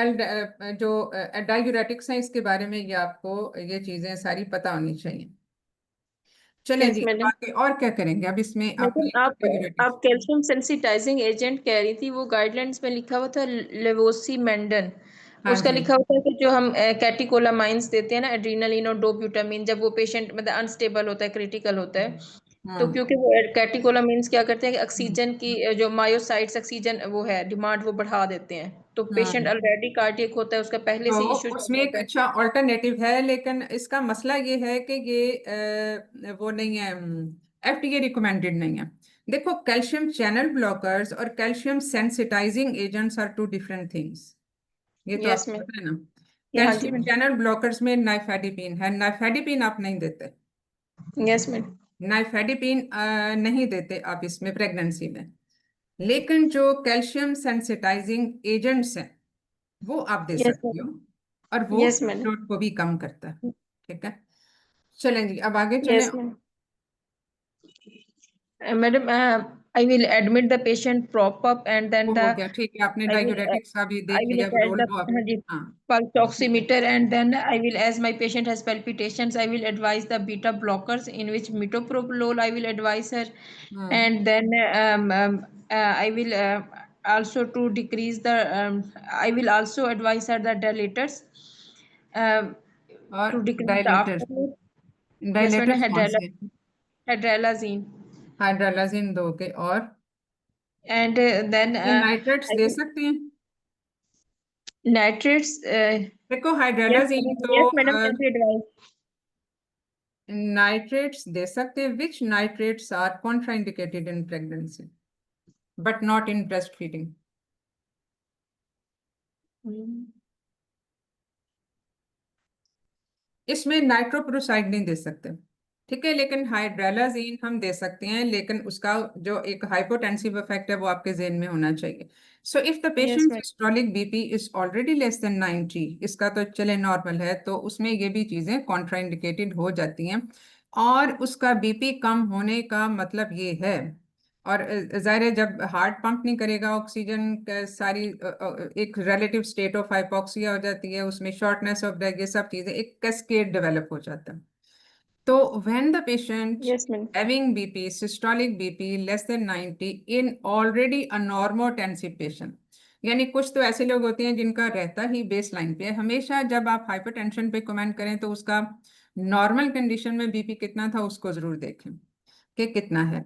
जो डायूरेटिक्स हैं इसके बारे में ये आपको ये चीजें सारी पता होनी चाहिए। चलें यस जी, मैडम। आगे और क्या करेंगे अब इसमें लेकिन आपने आप डायूरेटिक्स। कैल्शियम सेंसिटाइजिंग एजेंट कह रही थी, वो गाइडलाइंस में लिखा हुआ था लेवोसी मेंडन। हाँ उसका जी। लिखा हुआ था कि जो हम कैटिकोलामाइंस देते हैं ना, एड्रीनालिन और डोब्यूटामिन, जब वो पेशेंट मतलब अनस्टेबल होता है, क्रिटिकल होता है, तो क्योंकि वो कैटेकोलामिन्स क्या करते हैं कि ऑक्सीजन की जो मायोसाइट्स ऑक्सीजन वो है डिमांड वो बढ़ा देते हैं, तो पेशेंट ऑलरेडी कार्डियक होता है, उसका पहले से तो इश्यू चल उसमें रहा एक होता है। अच्छा ऑल्टरनेटिव है, लेकिन इसका मसला ये है कि ये वो नहीं है, FDA रिकमेंडेड नहीं है। देखो, कैल्शियम चैनल ब्लॉकर्स और calcium sensitising agents are two different things. ये तो यस आपको मैम, पता है ना। हाँ जी कैल्शियम मैम, चैनल ब्लॉकर्स में नाइफेडिपिन है, नाइफेडिपिन आप नहीं देते। यस मैम, नाइफेडिपिन नहीं देते आप इसमें प्रेगनेंसी में। लेकिन जो कैल्शियम सेंसिटाइजिंग एजेंट्स हैं वो आप दे यस सकती मैम, हो, और वो यस मैम, लोड को भी कम करता है। ठीक है, चलें जी, अब आगे चलें। Yes ma'am. Madam, I will admit the patient prop up and then वो the हो गया, ठीक है, आपने I will डाययूरेटिक्स का भी I देख will लिया attach रोल, the वो आप। हाँ जी, हाँ। pulse oximeter and then I will, as my patient has palpitations, I will advise the beta blockers in which metoprolol I will advise her, and then I will also to decrease the I will also advise her the dilators um, और to decrease the dilators, afternoon. Yes, madam, dilators कौन से? hydralazine, hydralazine दोगे, और and then ये nitrates I दे will सकते हैं। nitrates. देखो, Yes, हाइड्रोलाजिन madam. तो Yes, madam. Can be advised. Nitrates दे सकते हैं, which nitrates are contraindicated in pregnancy but not in breast feeding. इसमें नाइट्रोप्रोसाइड नहीं दे सकते, ठीक है, लेकिन हाइड्रोलाजीन हम दे सकते हैं, लेकिन उसका जो एक हाइपोटेंसिव इफेक्ट है वो आपके जेहन में होना चाहिए। So if the Yes, patient madam. Systolic BP is already less than 90, इसका तो चले नॉर्मल है, तो उसमें ये भी चीजें कॉन्ट्राइंडिकेटेड हो जाती हैं। और उसका बीपी कम होने का मतलब ये है, और जाहिर है जब हार्ट पंप नहीं करेगा ऑक्सीजन सारी एक रिलेटिव स्टेट ऑफ हाइपोक्सिया हो जाती है, उसमें शॉर्टनेस ऑफ ब्रेथ, ये सब चीजें एक कैस्केड डेवलप हो जाता है। तो when the patient Yes, madam. Having BP systolic BP less than 90 in already a normotensive patient, यानी कुछ तो ऐसे लोग होते हैं जिनका रहता ही बेस लाइन पे है। हमेशा जब आप हाइपरटेंशन पे कमेंट करें तो उसका नॉर्मल कंडीशन में बीपी कितना था उसको जरूर देखें कि कितना है।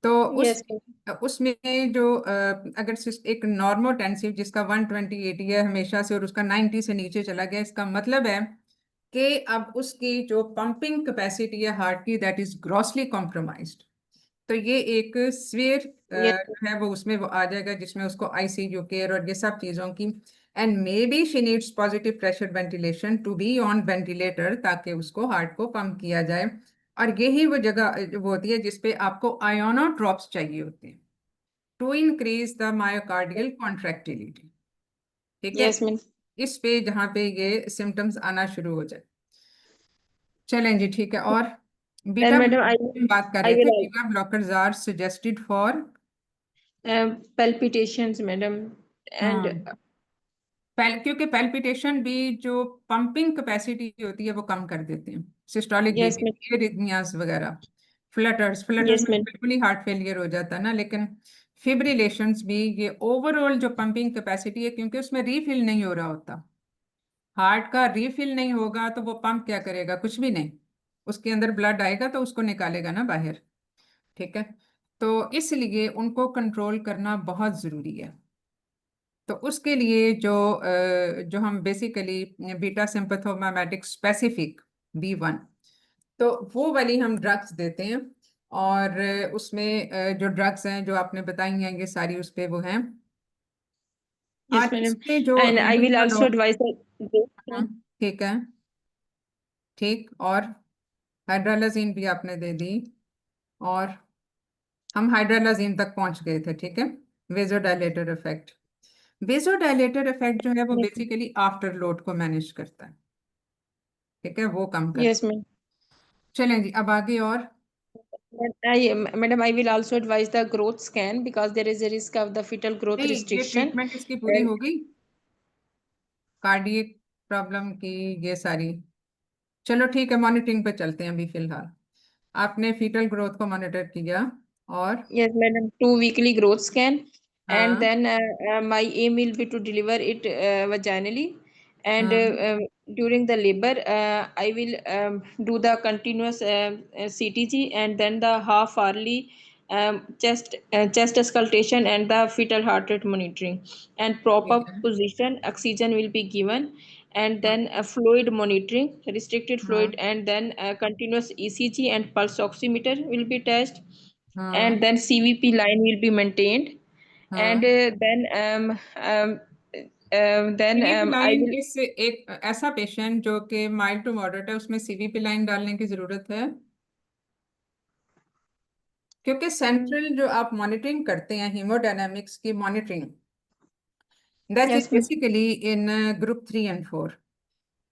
तो Yes, madam. उसमें जो अगर एक नॉर्मोटेंसिव जिसका 120/80 है हमेशा से, और उसका 90 से नीचे चला गया, इसका मतलब है कि अब उसकी जो पंपिंग कैपेसिटी है हार्ट की, दैट इज ग्रॉसली कॉम्प्रोमाइज्ड। तो ये एक स्वेयर Yes, जो है वो उसमें वो आ जाएगा, जिसमें उसको आईसीयू केयर और ये सब चीज़ों की, and may be she needs positive pressure ventilation to be on ventilator, ताकि उसको हार्ट को पंप किया जाए। और यही वो जगह वो होती है जिसपे आपको आयोनोट्रॉप्स चाहिए होते हैं to increase the myocardial contractility. ठीक है, yes, madam. इस पे जहाँ पे ये सिम्टम्स आना शुरू हो जाए। चलें जी, ठीक है। और बीटा Then, madam, ब्लॉकर्स बात कर I रहे थे, will beta blockers are suggested for palpitations, madam, and क्योंकि पैल्पिटेशन भी जो पंपिंग कैपेसिटी होती है वो कम कर देते हैं, systolic yes, madam. BP, arrhythmias वगैरह, फ्लटर्स Yes, में तो madam. बिल्कुल ही हार्ट फेलियर हो जाता है ना। लेकिन फिब्रिलेशंस भी, ये ओवरऑल जो पंपिंग कैपेसिटी है, क्योंकि उसमें रीफिल नहीं हो रहा होता, हार्ट का रीफिल नहीं होगा तो वो पंप क्या करेगा? कुछ भी नहीं। उसके अंदर ब्लड आएगा तो उसको निकालेगा ना बाहर। ठीक है, तो इसलिए उनको कंट्रोल करना बहुत ज़रूरी है। तो उसके लिए जो हम basically beta sympathomimetic specific B1, तो वो वाली हम ड्रग्स देते हैं। और उसमें जो ड्रग्स हैं जो आपने बताई हैं ये सारी उस पे वो हैं। yes, और madam. इसमें जो And I will दूसरा also advise the ठीक है, ठीक। और हाइड्रोलाजीन भी आपने दे दी, और हम हाइड्रोलाजीन तक पहुंच गए थे। ठीक है, वेजोडाइलेटर इफेक्ट, वेजोडाइलेटर इफेक्ट जो है वो yes, बेसिकली आफ्टर लोड को मैनेज करता है। ठीक है, वो कम कर। yes, madam. चलें जी, अब आगे। और Madam, I will also advise the growth scan because there is a risk of the fetal growth नहीं, ये restriction. ट्रीटमेंट इसकी पूरी And हो गई, कार्डियक प्रॉब्लम की ये सारी। चलो ठीक है, मॉनिटरिंग पे चलते हैं अभी फिलहाल। आपने फीटल ग्रोथ को मॉनिटर किया, और yes, madam, 2 weekly growth scan, and हाँ, then my aim will be to deliver it vaginally, And during the labor, I will do the continuous CTG and then the half hourly chest auscultation and the fetal heart rate monitoring, and proper ठीक है। position oxygen will be given, and हाँ then fluid monitoring, restricted हाँ fluid, and then continuous ECG and pulse oximeter will be tested, हाँ and then CVP line will be maintained, and हाँ। then CVP I line will. इस एक ऐसा patient जो कि mild to moderate है उसमें सीवीपी लाइन डालने की जरूरत है, क्योंकि सेंट्रल जो आप मॉनिटरिंग करते हैं हीमोडायनामिक्स की monitoring, that is Yes, ma'am. Basically in group 3 और 4।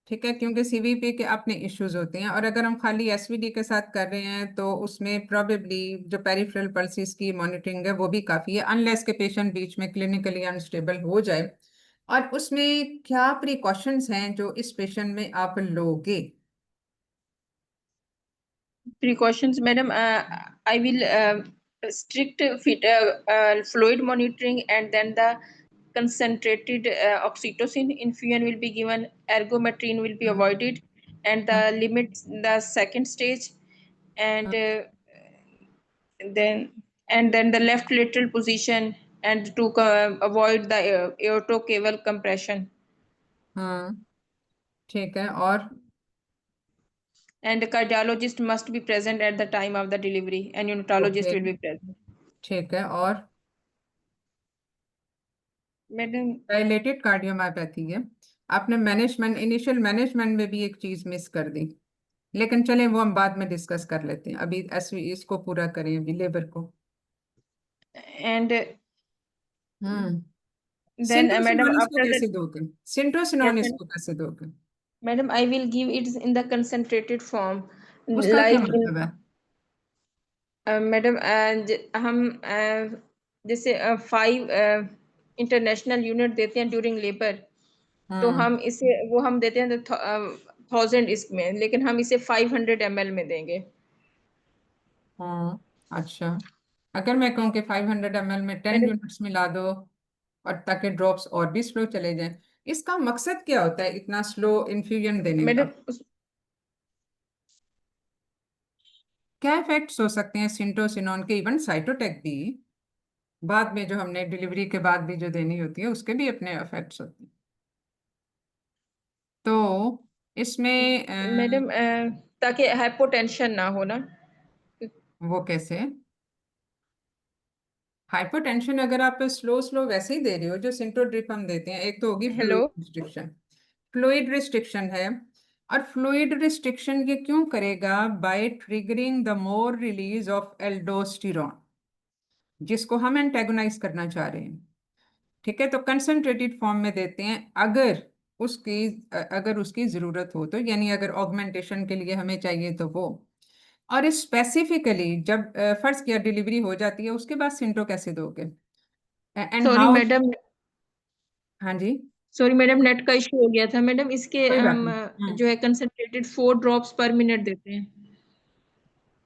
ठीक है, क्योंकि सीवीपी के अपने इश्यूज होते हैं, और अगर हम खाली एसवीडी के साथ कर रहे हैं तो उसमें प्रोबेबली जो पेरिफेरल पल्सेस की मॉनिटरिंग है वो भी काफ़ी है, अनलेस के पेशेंट बीच में क्लिनिकली अनस्टेबल हो जाए। और उसमें क्या प्रिकॉशंस हैं जो इस पेशेंट में आप लोगे? Precautions, madam. I will strict fluid monitoring, and then the concentrated oxytocin infusion will be given. Ergometrine will be avoided, and the limit the second stage, and then the left lateral position, and to avoid the aorto cable compression. हाँ ठीक है। और And the cardiologist must be present at the time of the delivery, and neonatologist okay will be present. ठीक है। और Madam, dilated cardiomyopathy है, आपने management initial management में भी एक चीज मिस कर दी, लेकिन चलें वो हम बाद में डिस्कस कर लेते हैं, अभी इसको पूरा करें, अभी लेबर को। and hmm. then madam, सिंट्रोसिनोन इसको after कैसे that, दोगे? yes, सिंट्रोसिनोन इसको कैसे दोगे? madam, I will give it in the concentrated form, उसका क्या like in मतलब है? madam, हम जैसे 5 इंटरनेशनल यूनिट देते हैं ड्यूरिंग लेबर, तो हाँ हम इसे वो हम देते हैं 1000 इसमें, लेकिन हम इसे 500 ml में देंगे। हाँ। अच्छा, अगर मैं कहूँ कि 500 ml में 10 मैडम, यूनिट्स मिला दो, और ताकि ड्रॉप्स और भी स्लो चले जाएं, इसका मकसद क्या होता है इतना स्लो इन्फ्यूजन देने का? मैडम, क्या इफेक्ट्स हो सकते हैं सिंटोसिनोन के? इवन साइटोटेक भी बाद में जो हमने डिलीवरी के बाद भी जो देनी होती है उसके भी अपने इफेक्ट्स होते हैं। तो इसमें मैडम, ताकि हाइपोटेंशन ना हो ना। वो कैसे? हाइपोटेंशन अगर आप स्लो स्लो वैसे ही दे रहे हो जो सिंटो ड्रिप हम देते हैं, एक तो होगी hello, fluid restriction. Fluid restriction है, और फ्लूइड रिस्ट्रिक्शन ये क्यों करेगा? By triggering the more release of aldosterone, जिसको हम एंटेगोनाइज करना चाह रहे हैं। ठीक है, तो कंसंट्रेटेड फॉर्म में देते हैं अगर उसकी जरूरत हो तो, यानी अगर ऑगमेंटेशन के लिए हमें चाहिए तो वो। और स्पेसिफिकली जब फर्ज किया डिलीवरी हो जाती है उसके बाद सिंटो कैसे दोगे? And sorry how? मैडम, हाँ जी। सॉरी मैडम, नेट का इशू हो गया था मैडम। इसके कोई बात हम नहीं। जो है कंसंट्रेटेड 4 ड्रॉप्स पर मिनट देते हैं।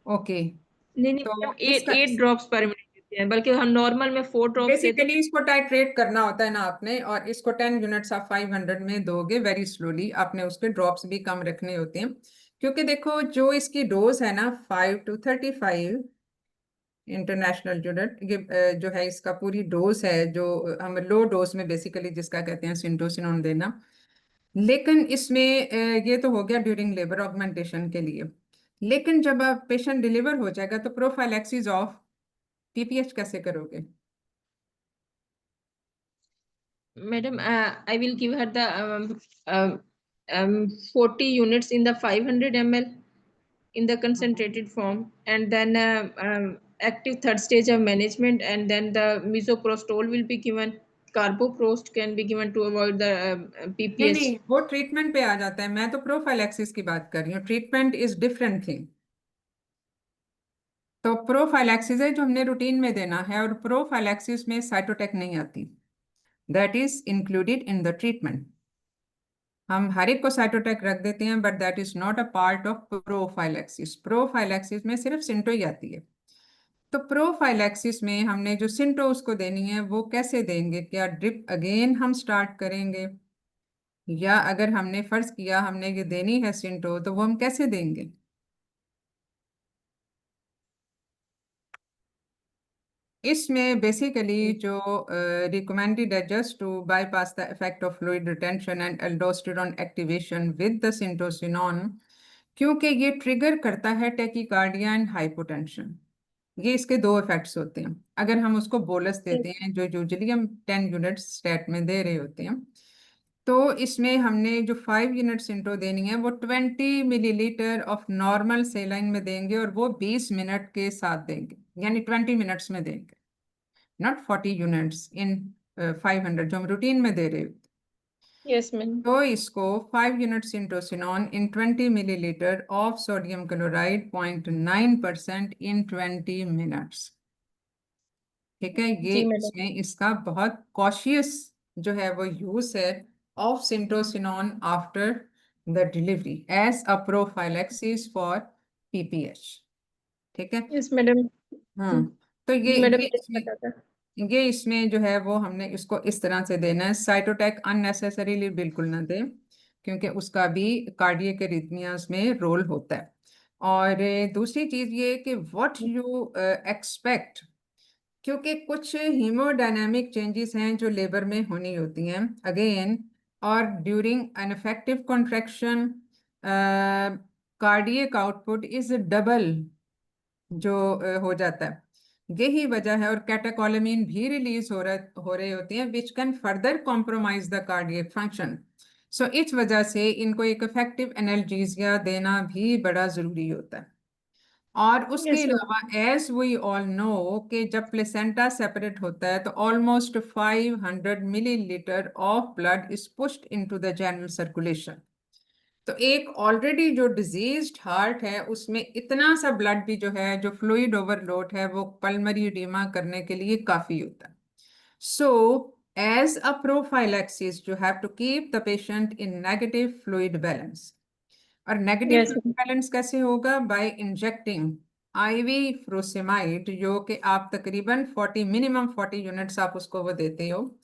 ओके। नहीं नहीं तो मैडम, 8 ड्रॉप्स पर मिनट देते हैं, बल्कि हम नॉर्मल में 4 ड्रॉप्स देते बेसिकली हैं। इसको टाइट्रेट करना होता है ना आपने, और इसको 10 यूनिट्स आप 500 में दोगे वेरी स्लोली, आपने उसके ड्रॉप्स भी कम रखने होते हैं, क्योंकि देखो जो इसकी डोज है ना 5 to 35 इंटरनेशनल यूनिट, ये जो है इसका पूरी डोज है जो हम लो डोज में बेसिकली जिसका कहते हैं सिंटोसिनोन देना। लेकिन इसमें ये तो हो गया ड्यूरिंग लेबर ऑगमेंटेशन के लिए, लेकिन जब आप पेशेंट डिलीवर हो जाएगा तो प्रोफाइलैक्सिस ऑफ पीपीएच कैसे करोगे? Madam, I will give her the 40 units in the 500 ml in the concentrated form, and then active third stage of management, and then the misoprostol will be given. Carboprost can be given to avoid the नहीं PPH. नहीं, वो treatment पे आ जाता है, मैं तो prophylaxis की बात कर रही हूँ, ट्रीटमेंट इज डिफरेंट थिंग। तो प्रोफाइलैक्सिस है जो हमने रूटीन में देना है, और प्रोफाइलैक्सिस में साइटोटेक नहीं आती, that is included in the treatment. हम हर एक को साइटोटेक रख देते हैं, but that is not a part of prophylaxis. Prophylaxis में सिर्फ सिंटो ही आती है। तो प्रोफाइलैक्सिस में हमने जो सिंटो उसको देनी है वो कैसे देंगे? क्या ड्रिप अगेन हम स्टार्ट करेंगे? या अगर हमने फर्ज किया हमने ये देनी है सिंटो, तो वो हम कैसे देंगे? इसमें बेसिकली जो रिकमेंडेड है just to bypass the effect of fluid retention and aldosterone activation with the Syntocinon, क्योंकि ये ट्रिगर करता है टेकिकार्डिया एंड हाइपोटेंशन। ये इसके दो इफेक्ट्स होते हैं। अगर हम उसको बोलस देते हैं, जो यूजुअली हम 10 यूनिट स्टेट में दे रहे होते हैं, तो इसमें हमने जो 5 यूनिट सिंटो देनी है वो 20 मिलीलीटर ऑफ नॉर्मल सेलाइन में देंगे, और वो 20 मिनट के साथ देंगे, यानी 20 मिनट्स में देंगे, नॉट 40 यूनिट्स इन 500 जो हम रूटीन में दे रहे होते। Yes, ma'am. तो इसको 5 unit Syntocinon in 20 millilitre of sodium chloride 0.9% in 20 minutes. ठीक है, ये जी मैडम। इसमें इसका बहुत कॉशियस जो है वो यूज है of Syntocinon after the delivery as a prophylaxis for PPH. ठीक है। Yes madam. तो जी मैडम, ये मुझे इसमें पता था। ये इसमें जो है वो हमने इसको इस तरह से देना है। साइटोटैक अननेसेसरीली बिल्कुल ना दें, क्योंकि उसका भी कार्डियक एरिथमियास में रोल होता है। और दूसरी चीज ये कि व्हाट यू एक्सपेक्ट, क्योंकि कुछ हीमोडायनामिक चेंजेस हैं जो लेबर में होनी होती हैं अगेन, और during an effective contraction cardiac output is double जो हो जाता है। यही वजह है, और कैटेकोलेमिन भी रिलीज हो रहे होते हैं which can further compromise the cardiac function. So इस वजह से इनको एक इफेक्टिव एनाल्जेसिया देना भी बड़ा जरूरी होता है। और उसके यस अलावा एज वी ऑल नो कि जब प्लेसेंटा सेपरेट होता है तो almost 500 millilitre of blood is pushed into the general circulation. तो एक ऑलरेडी जो डिजीज्ड हार्ट है उसमें इतना सा ब्लड भी जो है, जो फ्लूइड ओवरलोड है, वो पल्मरी एडिमा करने के लिए काफी होता है। So as a prophylaxis you have to keep the patient in negative fluid balance. और नेगेटिव यस फ्लूइड बैलेंस कैसे होगा? बाय इंजेक्टिंग आईवी फ्रोसेमाइड, जो कि आप तकरीबन 40 मिनिमम 40 यूनिट्स आप उसको वो देते हो,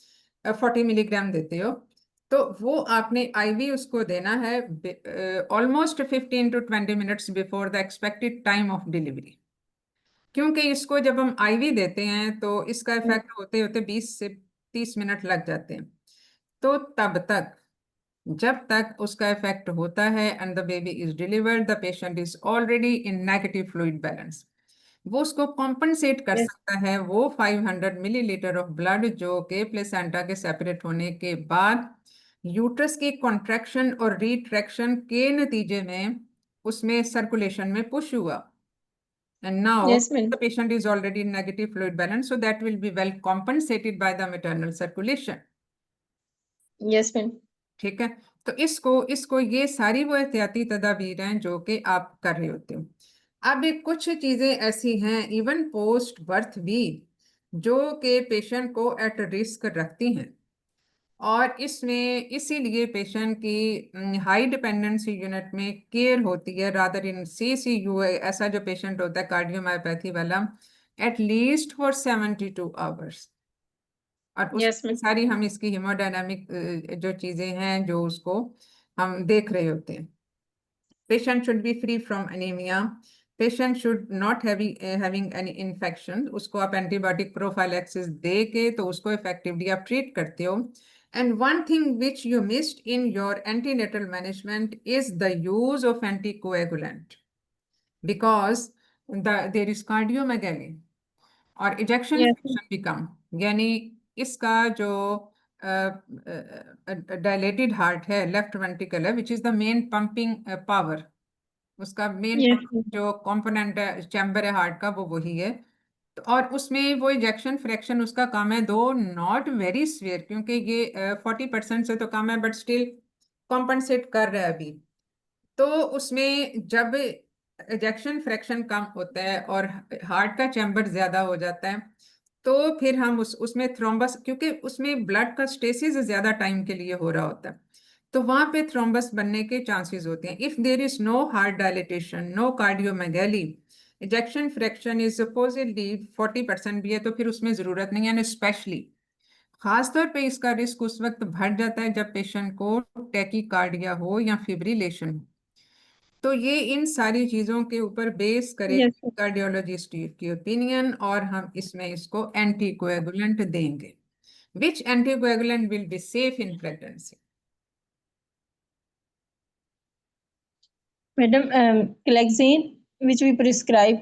40 मिलीग्राम देते हो। तो वो आपने आईवी उसको देना है almost 15 to 20 minutes before the expected time of delivery. क्योंकि इसको जब हम आईवी देते हैं तो इसका इफेक्ट होते होते 20 से 30 मिनट लग जाते हैं। तो तब तक, जब तक उसका इफेक्ट होता है and the baby is delivered, the patient is already in negative fluid balance. वो उसको कॉम्पनसेट कर यस सकता है, वो 500 मिलीलीटर ऑफ ब्लड जो कि प्लेसेंटा के सेपरेट होने के बाद यूट्रस की कॉन्ट्रैक्शन और रिट्रैक्शन के नतीजे में उसमें सर्कुलेशन में पुश हुआ, and now yes ma'am. the patient is already in negative fluid balance, so that will be well compensated by the maternal circulation. Yes ma'am. ठीक है। तो इसको इसको ये सारी वो एहतियाती तदाबीर हैं जो कि आप कर रहे होते हो। अब एक कुछ चीजें ऐसी हैं इवन पोस्ट बर्थ भी, जो कि पेशेंट को एट रिस्क रखती हैं, और इसमें इसीलिए पेशेंट की हाई डिपेंडेंसी यूनिट में केयर होती है रादर इन CCU। ऐसा जो पेशेंट होता है कार्डियोमायोपैथी वाला, एट लीस्ट फॉर 72 आवर्स। और यस उसमें मैम। सारी हम इसकी हीमोडायनामिक जो चीजें हैं जो उसको हम देख रहे होते हैं। Patient should be free from anaemia, patient should not having any infection. उसको आप एंटीबायोटिक प्रोफाइलैक्सिस दे के तो उसको इफेक्टिवली आप ट्रीट करते हो। And one thing which you missed in your antenatal management is the use of anticoagulant, because there is cardiomegaly और ejection yes fraction भी कम। यानी इसका जो डायलेटेड हार्ट है, लेफ्ट वेंट्रिकल है, which is the main pumping power, उसका main yes जो कंपोनेंट है चैम्बर है हार्ट का, वो वही है। तो और उसमें वो इजेक्शन फ्रैक्शन उसका कम है, दो नॉट वेरी स्वेयर, क्योंकि ये 40% से तो कम है, बट स्टिल कॉम्पनसेट कर रहा है अभी। तो उसमें जब इजेक्शन फ्रैक्शन कम होता है और हार्ट का चैम्बर ज्यादा हो जाता है, तो फिर हम उसमें थ्रोम्बस, क्योंकि उसमें ब्लड का स्टेसिस ज्यादा टाइम के लिए हो रहा होता है, तो वहां पे थ्रोम्बस बनने के चांसेस होते हैं। If there is no heart dilatation, no cardiomegaly, ejection fraction is supposedly 40% भी है, तो फिर उसमें जरूरत नहीं है। एंड स्पेशली खासतौर पे इसका रिस्क उस वक्त बढ़ जाता है जब पेशेंट को टैकीकार्डिया हो या फिब्रिलेशन हो। तो ये इन सारी चीजों के ऊपर बेस करे Yes, sir. कार्डियोलॉजिस्ट की ओपिनियन, और हम इसमें इसको एंटीकोएगुलेंट देंगे। Which anticoagulant will be safe in pregnancy? Madam, Clexane, which we prescribe,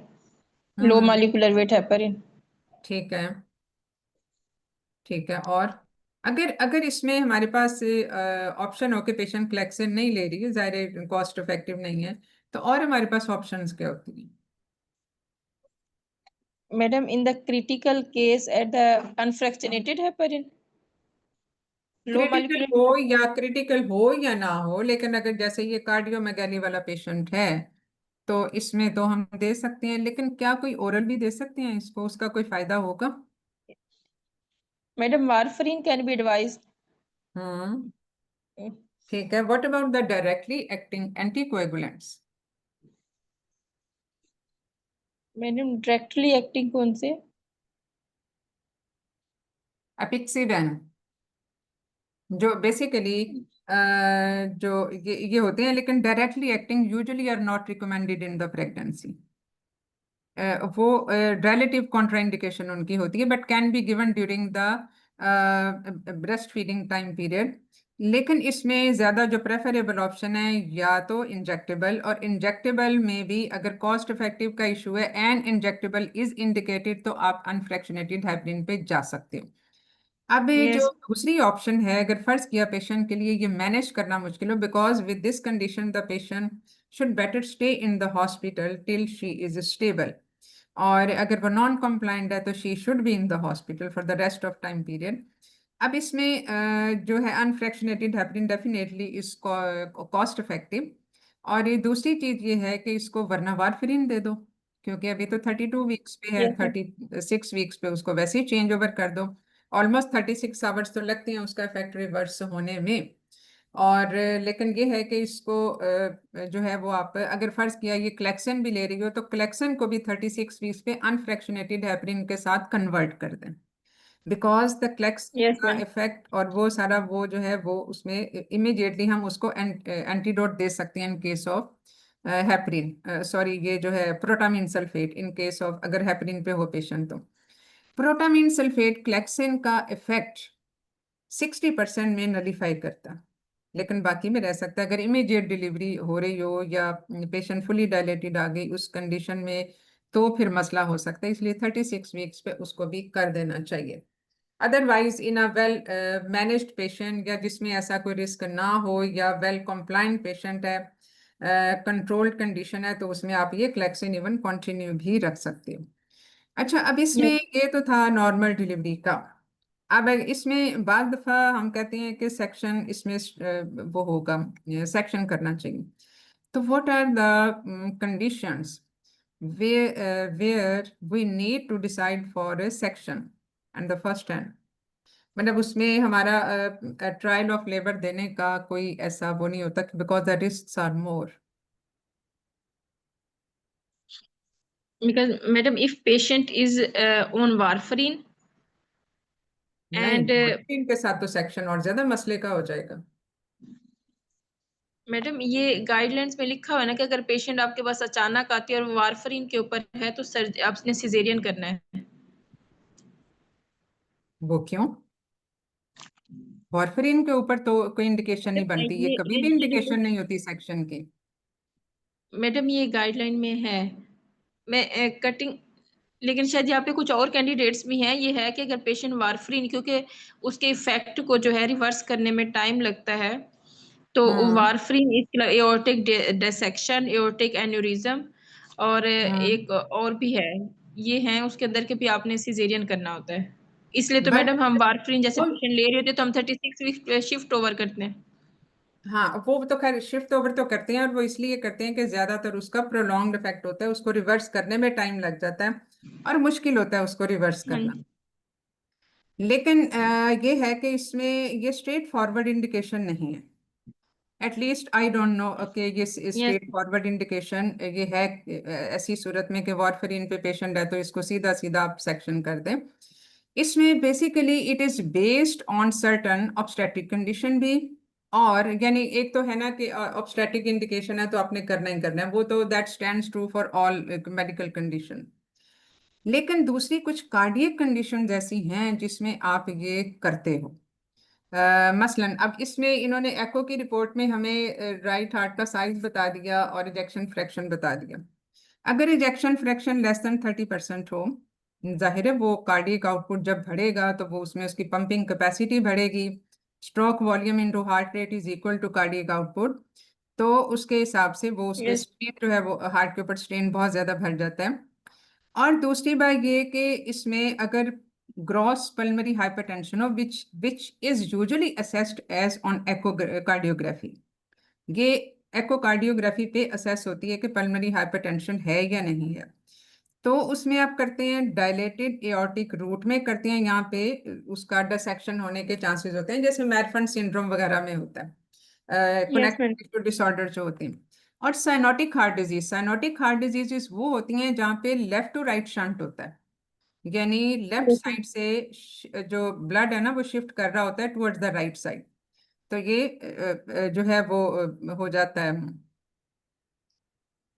low molecular weight heparin. ठीक है, ठीक है। और अगर अगर इसमें हमारे पास ऑप्शन हो कि पेशेंट क्लेक्सिन नहीं ले रही है, जाहिर कॉस्ट इफेक्टिव नहीं है, तो और हमारे पास ऑप्शंस क्या होती हैं? Madam, in the critical case, at the unfractionated heparin, low critical molecular हो weight. या क्रिटिकल हो या ना हो, लेकिन अगर जैसे ये कार्डियोमेगाली वाला पेशेंट है तो इसमें तो हम दे सकते हैं, लेकिन क्या कोई ओरल भी दे सकते हैं इसको, उसका कोई फायदा होगा? Madam, warfarin can be advised. हम्म, ठीक है। What about the directly acting anticoagulants? Madam, directly acting कौन से? एपिक्सिवेन, जो बेसिकली जो ये होते हैं, लेकिन directly acting usually are not recommended in the pregnancy. वो रिलेटिव कॉन्ट्राइंडिकेशन उनकी होती है, but can be given during the breast feeding time period. लेकिन इसमें ज़्यादा जो प्रेफरेबल ऑप्शन है या तो इंजेक्टेबल, और इंजेक्टेबल में भी अगर कॉस्ट इफेक्टिव का इशू है एंड इंजेक्टेबल इज इंडिकेटेड, तो आप अनफ्रैक्शनेटेड हेपरिन पे जा सकते हो। अब ये जो Yes. दूसरी ऑप्शन है, अगर फर्ज किया पेशेंट के लिए ये मैनेज करना मुश्किल हो, because with this condition the patient should better stay in the hospital till she is stable, और अगर वो नॉन कंप्लाइंट है तो she should be in the hospital for the rest of time period. अब इसमें जो है unfractionated heparin definitely is cost effective. और ये दूसरी चीज ये है कि इसको वरना वारफिरिन दे दो, क्योंकि अभी तो 32 वीक्स पे है, Yes, sir. 36 वीक्स पे उसको वैसे ही चेंज ओवर कर दो। ऑलमोस्ट 36 आवर्स तो लगते हैं उसका इफेक्ट रिवर्स होने में। और लेकिन ये है कि इसको जो है वो आप अगर फर्ज किया ये क्लेक्सन भी ले रही हो, तो क्लेक्सन को भी 36 वीक्स पे अनफ्रैक्शनेटेड हेपरिन के साथ कन्वर्ट कर दें, बिकॉज द क्लेक्सन Yes, का ma'am. इफेक्ट और वो सारा वो जो है वो उसमें इमिडिएटली हम उसको एंटीडोट दे सकते हैं in case of heparin, sorry ये जो है protamine sulphate, in case of अगर हेपरिन पे हो पेशेंट तो। प्रोटामिन सल्फेट क्लेक्सिन का इफेक्ट 60% में नलीफाई करता, लेकिन बाकी में रह सकता है। अगर इमीडिएट डिलीवरी हो रही हो या पेशेंट फुली डायलेटेड आ गई उस कंडीशन में, तो फिर मसला हो सकता है, इसलिए 36 वीक्स पे उसको भी कर देना चाहिए। Otherwise in a well managed patient, या जिसमें ऐसा कोई रिस्क ना हो, या वेल कंप्लाइंट पेशेंट है, कंट्रोल्ड कंडीशन है, तो उसमें आप ये क्लेक्सिन इवन कंटिन्यू भी रख सकते हो। अच्छा, अब इसमें Yes. ये तो था नॉर्मल डिलीवरी का। अब इसमें बाद दफा हम कहते हैं कि सेक्शन इसमें वो होगा, सेक्शन करना चाहिए। तो what are the conditions where we need to decide for a section and the first hand, मतलब उसमें हमारा ट्रायल ऑफ लेबर देने का कोई ऐसा वो नहीं होता, because the risk are more. Because, madam, if patient is on warfarin नहीं, and मॉर्फिन के साथ तो सेक्शन और ज्यादा मसले का हो जाएगा। मैडम ये गाइडलाइंस में लिखा हुआ है ना कि अगर पेशेंट आपके पास अचानक आती है और वारफरीन के ऊपर है तो आपने सिजेरियन करना है। वो क्यों? वॉरफरीन के ऊपर तो कोई इंडिकेशन नहीं बनती, ये कभी भी इंडिकेशन नहीं होती सेक्शन की। मैडम ये गाइडलाइन में है। मैं कटिंग, लेकिन शायद यहाँ पे कुछ और कैंडिडेट्स भी हैं। ये है कि अगर पेशेंट वारफरीन, क्योंकि उसके इफेक्ट को जो है रिवर्स करने में टाइम लगता है, तो वारफरीन एओर्टिक डिसेक्शन, एओर्टिक एन्यूरिज्म और एक और भी है, ये हैं उसके अंदर के भी आपने सिजेरियन करना होता है। इसलिए तो बट मैडम हम वारफरीन जैसे पेशेंट ले रहे होते तो हम 36 वीक पे शिफ्ट ओवर करते हैं। हाँ, वो तो खैर शिफ्ट ओवर तो करते हैं, और वो इसलिए करते हैं कि ज्यादातर उसका प्रोलॉन्ग्ड इफेक्ट होता है, उसको रिवर्स करने में टाइम लग जाता है और मुश्किल होता है उसको रिवर्स हाँ करना। लेकिन ये है कि इसमें ये स्ट्रेट फॉरवर्ड इंडिकेशन नहीं है, at least I don't know. Okay, ये यस। स्ट्रेट फॉरवर्ड इंडिकेशन ये है ऐसी सूरत में कि वारफरीन पे पेशेंट है तो इसको सीधा सीधा आप सेक्शन कर दें। इसमें basically it is based on certain obstetric condition भी, और यानी एक तो है ना कि ऑब्स्टेट्रिक इंडिकेशन है तो आपने करना ही करना है, वो तो that stands true for all medical condition. लेकिन दूसरी कुछ कार्डियक कंडीशन ऐसी हैं जिसमें आप ये करते हो। मसलन अब इसमें इन्होंने एको की रिपोर्ट में हमें राइट हार्ट का साइज बता दिया और इजेक्शन फ्रैक्शन बता दिया। अगर इजेक्शन फ्रैक्शन लेस देन 30% हो, जाहिर है वो कार्डियक आउटपुट जब बढ़ेगा तो वो उसमें उसकी पंपिंग कैपेसिटी बढ़ेगी, stroke volume into heart rate is equal to cardiac output, तो उसके हिसाब से वो उसके Yes. स्ट्रेन जो है वो हार्ट के ऊपर स्ट्रेन बहुत ज्यादा बढ़ जाता है। और दूसरी बात ये कि इसमें अगर ग्रॉस पल्मरी हाइपरटेंशन हो which is usually assessed as on echocardiography, ये एकोकार्डियोग्राफी पे असेस होती है कि पल्मरी हाइपरटेंशन है या नहीं है, तो उसमें आप करते हैं डायलेटेड एओर्टिक रूट में करते हैं, यहाँ पे उसका डिसेक्शन होने के चांसेस होते हैं, जैसे मैरफन सिंड्रोम वगैरह में होता है, Yes, ma'am. कनेक्टिव डिसऑर्डर जो होते हैं। और साइनोटिक हार्ट डिजीजेस वो होती हैं जहाँ पे लेफ्ट टू राइट शंट होता है, यानी लेफ्ट Yes, साइड से जो ब्लड है ना वो शिफ्ट कर रहा होता है टुवर्ड्स द राइट साइड, तो ये जो है वो हो जाता है,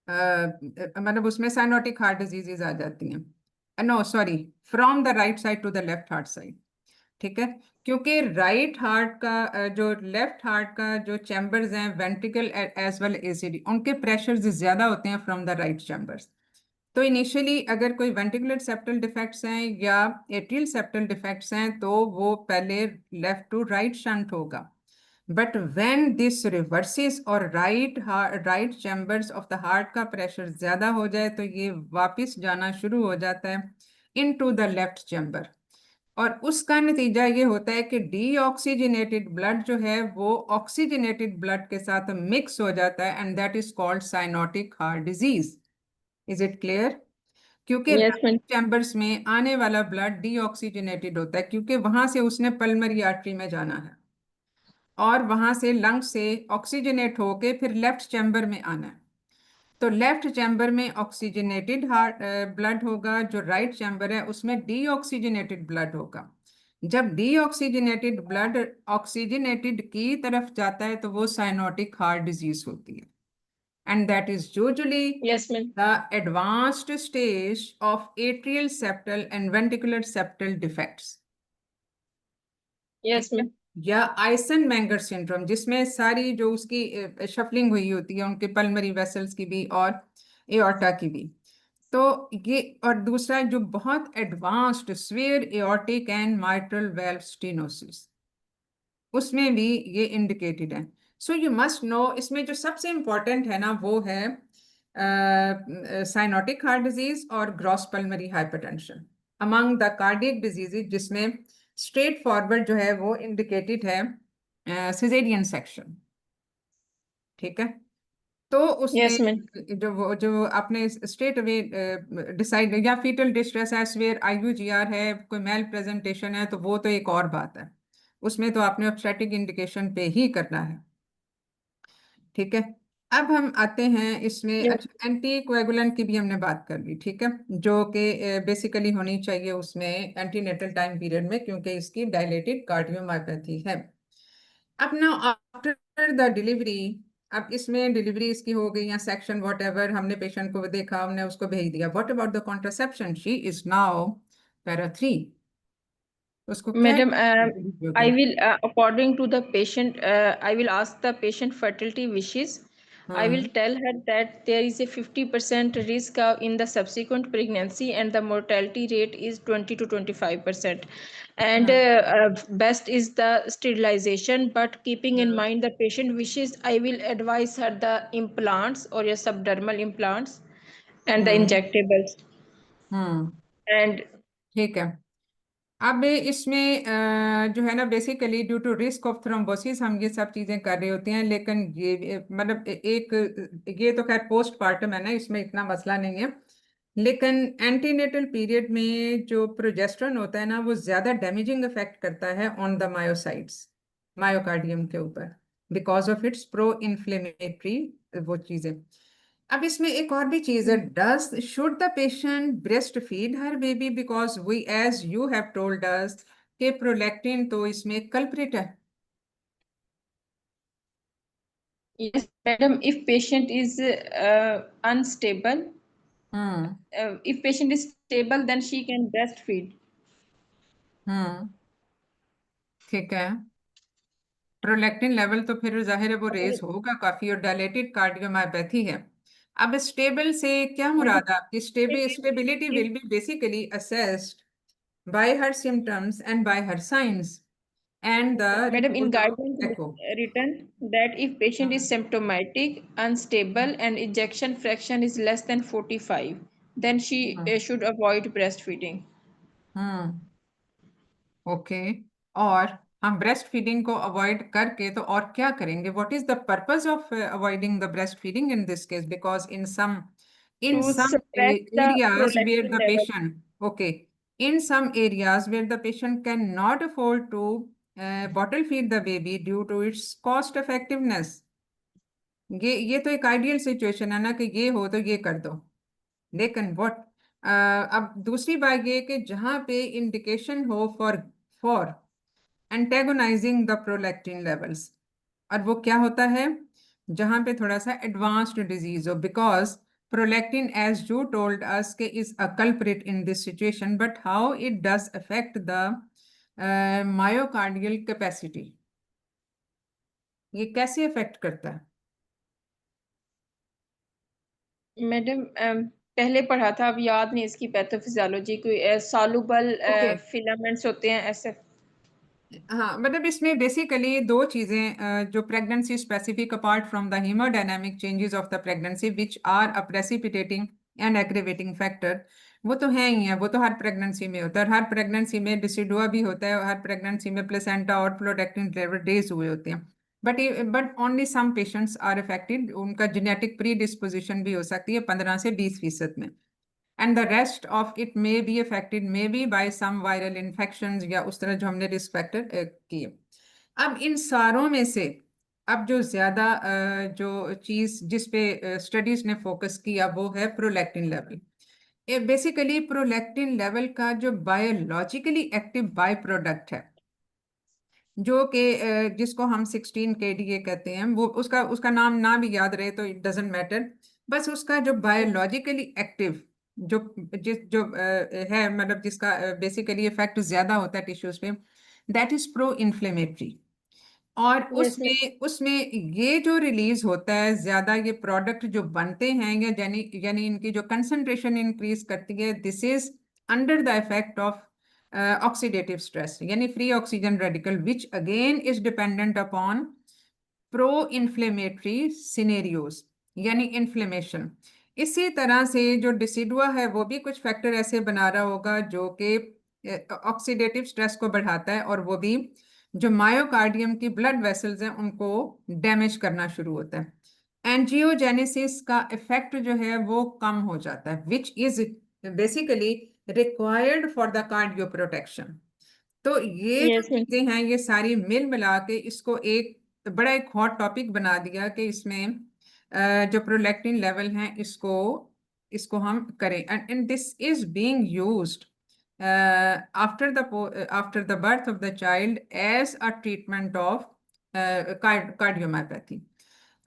मतलब उसमें साइनोटिक हार्ट डिजीजेज आ जाती हैं, no sorry, from the right side to the left heart side. ठीक है, क्योंकि राइट हार्ट का जो लेफ्ट हार्ट का जो चैम्बर्स हैं वेंट्रिकल एज वेल एसीडी, उनके प्रेशर्स ज्यादा होते हैं फ्रॉम द राइट चैम्बर्स। तो इनिशियली अगर कोई वेंट्रिकुलर सेप्टल डिफेक्ट्स हैं या एट्रियल सेप्टल डिफेक्ट्स हैं तो वो पहले लेफ्ट टू राइट शंट होगा, बट व्हेन दिस रिवर्सेस और right chambers of the heart का प्रेशर ज्यादा हो जाए तो ये वापस जाना शुरू हो जाता है इनटू द लेफ्ट चैम्बर, और उसका नतीजा ये होता है कि डीऑक्सीजनेटेड ब्लड जो है वो ऑक्सीजनेटेड ब्लड के साथ मिक्स हो जाता है, and that is called cyanotic heart disease. Is it clear? क्योंकि yes, राइट ma'am. चैम्बर्स में आने वाला ब्लड डीऑक्सीजनेटेड होता है, क्योंकि वहां से उसने पल्मरी आर्टरी में जाना है और वहां से लंग से ऑक्सीजनेट होके फिर लेफ्ट चैम्बर में आना है, तो लेफ्ट चैम्बर में ऑक्सीजनेटेड हार्ट ब्लड होगा, जो राइट चैम्बर है उसमें डीऑक्सीजनेटेड ब्लड होगा। जब डीऑक्सीजनेटेड ब्लड ऑक्सीजनेटेड की तरफ जाता है तो वो साइनोटिक हार्ट डिजीज होती है, and that is usually Yes, ma'am. the advanced stage of atrial septal and ventricular septal defects. Yes, ma'am. या आइसन मैंगर सिंड्रोम, जिसमें सारी जो उसकी शफलिंग हुई होती है उनके पल्मरी वेसल्स की भी और एओर्टा की भी, तो ये, और दूसरा जो बहुत advanced swear aortic and mitral valve stenosis, उसमें भी ये इंडिकेटेड है। सो यू मस्ट नो, इसमें जो सबसे इम्पोर्टेंट है ना वो है साइनोटिक हार्ट डिजीज और gross pulmonary hypertension among the cardiac diseases, जिसमें स्ट्रेट फॉरवर्ड जो है वो इंडिकेटेड है सिजेरियन सेक्शन। ठीक है, तो उसमें Yes, ma'am. जो आपने स्ट्रेट अवे डिसाइड, या फीटल डिस्ट्रेस है, स्वेयर IUGR है, कोई मेल प्रेजेंटेशन है, तो वो तो एक और बात है, उसमें तो आपने ऑब्स्टेट्रिक इंडिकेशन पे ही करना है। ठीक है, अब हम आते हैं इसमें, Yes. अच्छा एंटी कोएगुलेंट की भी हमने बात कर ली, ठीक है, जो कि बेसिकली होनी चाहिए उसमें एंटीनेटल टाइम पीरियड में, क्योंकि इसकी डायलेटेड कार्डियोमायोपैथी है। अब ना आफ्टर द डिलीवरी, अब इसमें डिलीवरी इसकी हो गई या सेक्शन वॉट एवर, हमने पेशेंट को देखा, हमने उसको भेज दिया, what about the contraception, she is now para 3, उसको क्या Madam, होगा? I will, according to the patient, I will ask the patient fertility wishes. I will tell her that there is a 50% risk in the subsequent pregnancy and the mortality rate is 20 to 25%. And best is the sterilization, but keeping in mind the patient wishes, I will advise her the implants or your subdermal implants and the injectables. And ठीक है, अब इसमें जो है ना basically due to risk of thrombosis हम ये सब चीजें कर रहे होते हैं, लेकिन ये मतलब एक ये तो खैर पोस्ट पार्टम है ना, इसमें इतना मसला नहीं है, लेकिन एंटीनेटल पीरियड में जो प्रोजेस्टेरोन होता है ना वो ज्यादा डैमेजिंग इफेक्ट करता है ऑन द मायोसाइट्स, मायोकार्डियम के ऊपर, because of its pro inflammatory वो चीजें। अब इसमें एक और भी चीज है, does should the patient breast feed her baby, because we as you have told us कि प्रोलैक्टिन तो इसमें कल्प्रिट है। Yes, madam. If patient is unstable, hmm if patient is stable, then she can breastfeed. हम्म ठीक है। Prolactin level तो फिर जाहिर है वो रेज होगा काफी, और डायलेटेड कार्डियोमायोपैथी है। अब स्टेबल से क्या मुराद है आपकी? Stability will be basically assessed bye her symptoms and bye her science and the Madam, in report of guidelines it echo. is written that if patient is symptomatic, unstable, and ejection fraction is less than 45, then she hmm should avoid breastfeeding. Hmm, okay. और हम breast feeding को avoid करके तो और क्या करेंगे? What is the purpose of avoiding the breast feeding in this case? Because in To some suppress the areas where prolactin the level. patient, okay, in some areas where the patient cannot afford to bottle feed the baby due to its cost effectiveness. ये तो एक ideal situation है ना कि ये हो तो ये कर दो, लेकिन व्हाट, अब दूसरी बात ये कि जहां पे इंडिकेशन हो for antagonizing the prolactin levels, और वो क्या होता है? जहां पे थोड़ा सा एडवांस्ड डिजीज हो, because prolactin as you told us के is a culprit in this situation, but how it does affect the myocardial capacity? ये कैसे अफेक्ट करता है? मैडम, पहले पढ़ा था, अब याद नहीं इसकी पैथोफिजियोलॉजी। कोई सॉल्युबल ओके, फिलामेंट्स होते हैं ऐसे। हाँ, मतलब इसमें बेसिकली दो चीजें जो pregnancy specific apart from the haemodynamic changes of the pregnancy which are a precipitating and aggravating factor, वो तो है ही है, वो तो हर प्रेगनेंसी में होता है, और हर प्रेगनेंसी में डिसिडुआ भी होता है, और हर प्रेगनेंसी में प्लेसेंटा और प्रोडक्टिन लेवल रेज हुए होते हैं। But only some patients are affected, उनका जेनेटिक प्री डिस्पोजिशन भी हो सकती है 15 से 20% में, and the rest of it may be affected may be by some viral infections या उस तरह जो हमने रिस्क फैक्टर किए। अब इन सारों में से अब जो ज्यादा जो चीज जिस पे स्टडीज ने फोकस किया वो है prolactin level. Basically prolactin level का जो बायोलॉजिकली एक्टिव बाय प्रोडक्ट है, जो कि जिसको हम 16 kDa कहते हैं, वो उसका उसका नाम ना भी याद रहे तो इट डजेंट मैटर, बस उसका जो बायोलॉजिकली एक्टिव जो है, मतलब जिसका बेसिकली इफेक्ट ज्यादा होता है टिश्यूज पे, दैट इज प्रो इन्फ्लेमेटरी। और यस मैम। उसमें उसमें ये जो रिलीज होता है ज्यादा, ये प्रोडक्ट जो बनते हैं, या यानी यानी इनकी जो कंसंट्रेशन इंक्रीज करती है, this is under the effect of oxidative stress, यानी free oxygen radical, which again is dependent upon pro inflammatory scenarios, यानी इन्फ्लेमेशन। इसी तरह से जो डिसिडुआ है वो भी कुछ फैक्टर ऐसे बना रहा होगा जो कि ऑक्सीडेटिव स्ट्रेस को बढ़ाता है, और वो भी जो मायोकार्डियम की ब्लड वेसल्स हैं उनको डैमेज करना शुरू होता है। एंजियोजेनेसिस का इफेक्ट जो है वो कम हो जाता है, which is basically required for the cardio protection. तो ये जो यस मैम। चीजें हैं ये सारी मिल मिला के इसको एक बड़ा एक हॉट टॉपिक बना दिया कि इसमें जो प्रोलैक्टिन लेवल हैं इसको इसको हम करें, and this is being used after the birth of the child as a treatment of cardiomyopathy.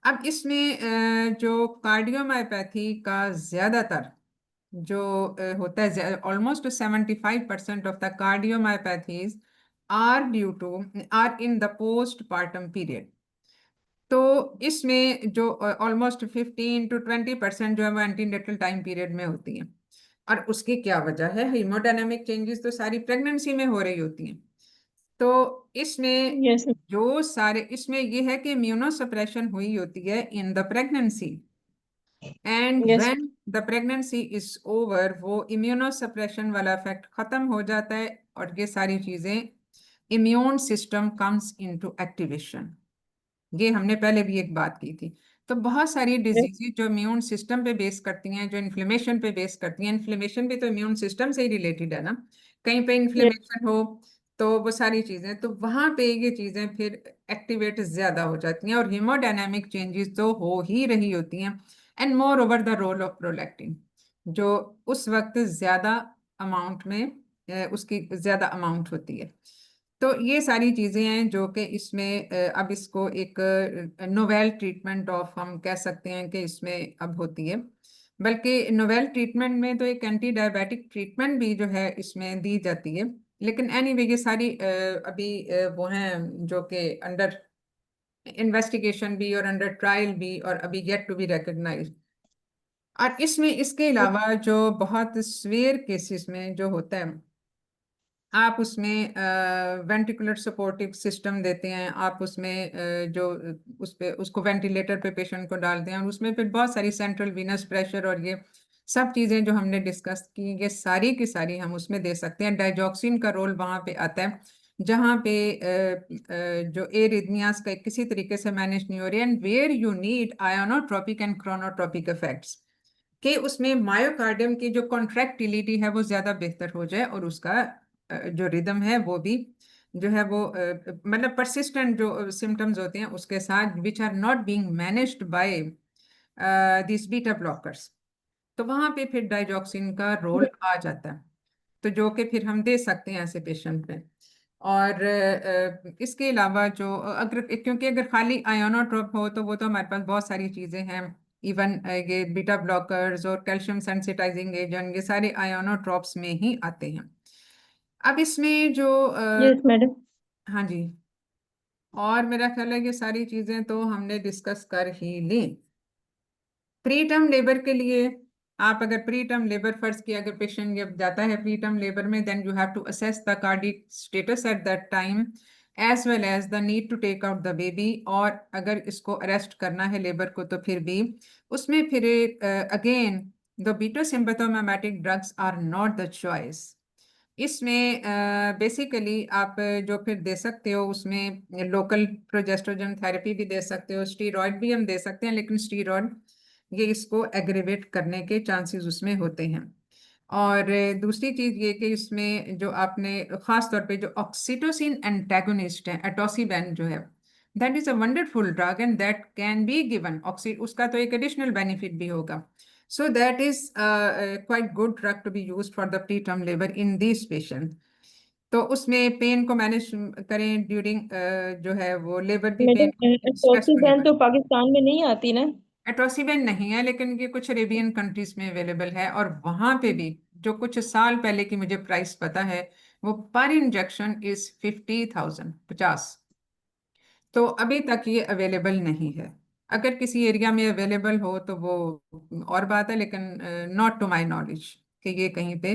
अब इसमें जो कार्डियोमायोपैथी का ज्यादातर जो होता है, almost 75% of the cardiomyopathies are due to are in the post partum period. तो इसमें जो ऑलमोस्ट 15 to 20% जो है वो एंटीनेटल टाइम पीरियड में होती हैं। और उसकी क्या वजह है? हीमोडायनामिक चेंजेस तो सारी प्रेगनेंसी में हो रही होती हैं। तो इसमें यस मैम। जो सारे इसमें ये है कि इम्यूनो सप्रेशन हुई होती है in the pregnancy, and yes when the pregnancy is over वो इम्यूनो सप्रेशन वाला इफेक्ट खत्म हो जाता है, और ये सारी चीजें immune system comes into activation. ये हमने पहले भी एक बात की थी। तो बहुत सारी मैम। डिजीजेज जो इम्यून सिस्टम पे बेस करती हैं, जो इन्फ्लेमेशन पे बेस करती हैं, इन्फ्लेमेशन भी तो इम्यून सिस्टम से ही रिलेटेड है ना, कहीं पे यस इन्फ्लेमेशन हो तो वो सारी चीजें, तो वहां पे ये चीजें फिर एक्टिवेट ज्यादा हो जाती हैं, और हीमोडायनामिक चेंजेस तो हो ही रही होती हैं। And moreover the role of prolactin, जो उस वक्त ज्यादा अमाउंट में उसकी ज्यादा अमाउंट होती है। तो ये सारी चीजें हैं जो कि इसमें अब इसको एक नोवेल ट्रीटमेंट ऑफ हम कह सकते हैं कि इसमें अब होती है। बल्कि नोवेल ट्रीटमेंट में तो एक एंटी डायबिटिक ट्रीटमेंट भी जो है इसमें दी जाती है, लेकिन एनीवे ये सारी अभी वो हैं जो कि अंडर इन्वेस्टिगेशन भी और अंडर ट्रायल भी और अभी येट टू बी रिकॉग्नाइज्ड। और इसमें इसके अलावा जो बहुत स्वेयर केसेस में जो होता है, आप उसमें वेंट्रिकुलर सपोर्टिव सिस्टम देते हैं, आप उसमें जो उस पे उसको वेंटिलेटर पे पेशेंट को डालते हैं, और उसमें फिर बहुत सारी सेंट्रल वीनस प्रेशर और ये सब चीज़ें जो हमने डिस्कस की, ये सारी की सारी हम उसमें दे सकते हैं। डाइजॉक्सिन का रोल वहाँ पे आता है जहाँ पे जो एरिथमियास का किसी तरीके से मैनेज नहीं हो रही, and where you need ionotropic and chronotropic effects, कि उसमें मायोकार्डियम की जो कॉन्ट्रैक्टिलिटी है वो ज़्यादा बेहतर हो जाए, और उसका जो रिदम है वो भी जो है वो मतलब परसिस्टेंट जो सिम्टम्स होते हैं उसके साथ, which are not being managed by this beta blockers, तो वहां पे फिर डाइजॉक्सिन का रोल आ जाता है, तो जो कि फिर हम दे सकते हैं ऐसे पेशेंट में। और इसके अलावा जो अगर क्योंकि अगर खाली आयोनोट्रोप हो तो वो तो हमारे पास बहुत सारी चीज़ें हैं, इवन ये बीटा ब्लॉकर्स और कैल्शियम सेंसिटाइजिंग एजेंट, ये सारे आयोनोट्रोप्स में ही आते हैं। अब इसमें जो यस मैडम। हाँ जी, और मेरा ख्याल है ये सारी चीज़ें तो हमने डिस्कस कर ही ली। प्री टर्म लेबर के लिए, आप अगर प्री टर्म लेबर फर्ज किया, अगर पेशेंट जब जाता है प्री टर्म लेबर में, then you have to assess the cardiac status at that time as well as the need to take out the baby, और अगर इसको अरेस्ट करना है लेबर को तो फिर भी उसमें फिर again the beta sympathomimetic drugs are not the choice. इसमें बेसिकली आप जो फिर दे सकते हो उसमें लोकल प्रोजेस्ट्रोजन थेरेपी भी दे सकते हो, स्टीरॉयड भी हम दे सकते हैं, लेकिन स्टीरॉयड ये इसको एग्रेवेट करने के चांसेस उसमें होते हैं। और दूसरी चीज ये कि इसमें जो आपने खास तौर पे जो ऑक्सीटोसिन एंटागोनिस्ट है, एटोसिबेन जो है, that is a wonderful drug and that can be given उसका तो एक एडिशनल बेनिफिट भी होगा। So that is quite good drug to be used for the preterm labor in these patients. तो उसमें पेन को मैनेज करें ड्यूरिंग जो है वो लेबर भी पेन मैडम स्ट्रेसफुल टोसिबेन लेबर। तो पाकिस्तान में नहीं आती ना? एट्रोसिबेन नहीं है, लेकिन ये कुछ अरेबियन कंट्रीज में अवेलेबल है, और वहां पे भी जो कुछ साल पहले की मुझे प्राइस पता है वो पर इंजेक्शन इज 50,000 50। तो अभी तक ये अवेलेबल नहीं है। अगर किसी एरिया में अवेलेबल हो तो वो और बात है, लेकिन नॉट टू माय नॉलेज कि ये कहीं पे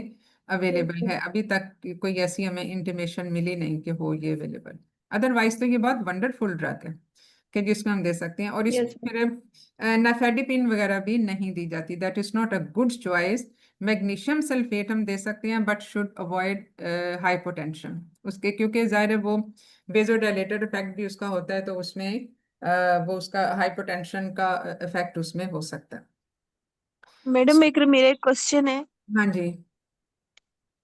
अवेलेबल है। अभी तक कोई ऐसी हमें इंटीमेशन मिली नहीं कि हो ये अवेलेबल। अदरवाइज तो ये बहुत वंडरफुल ड्रग है कि जिसमें हम दे सकते हैं, और इसमें यस फिर नाफेडिपिन वगैरह भी नहीं दी जाती, that is not a good choice. Magnesium sulphate हम दे सकते हैं, बट शुड अवॉइड हाइपोटेंशन उसके, क्योंकि जाहिर है वो वेजोडाइलेटर इफेक्ट भी उसका होता है, तो उसमें वो उसका हाइपोटेंशन का इफेक्ट उसमें हो सकता है। मैडम एक मेरा एक क्वेश्चन है। हाँ जी।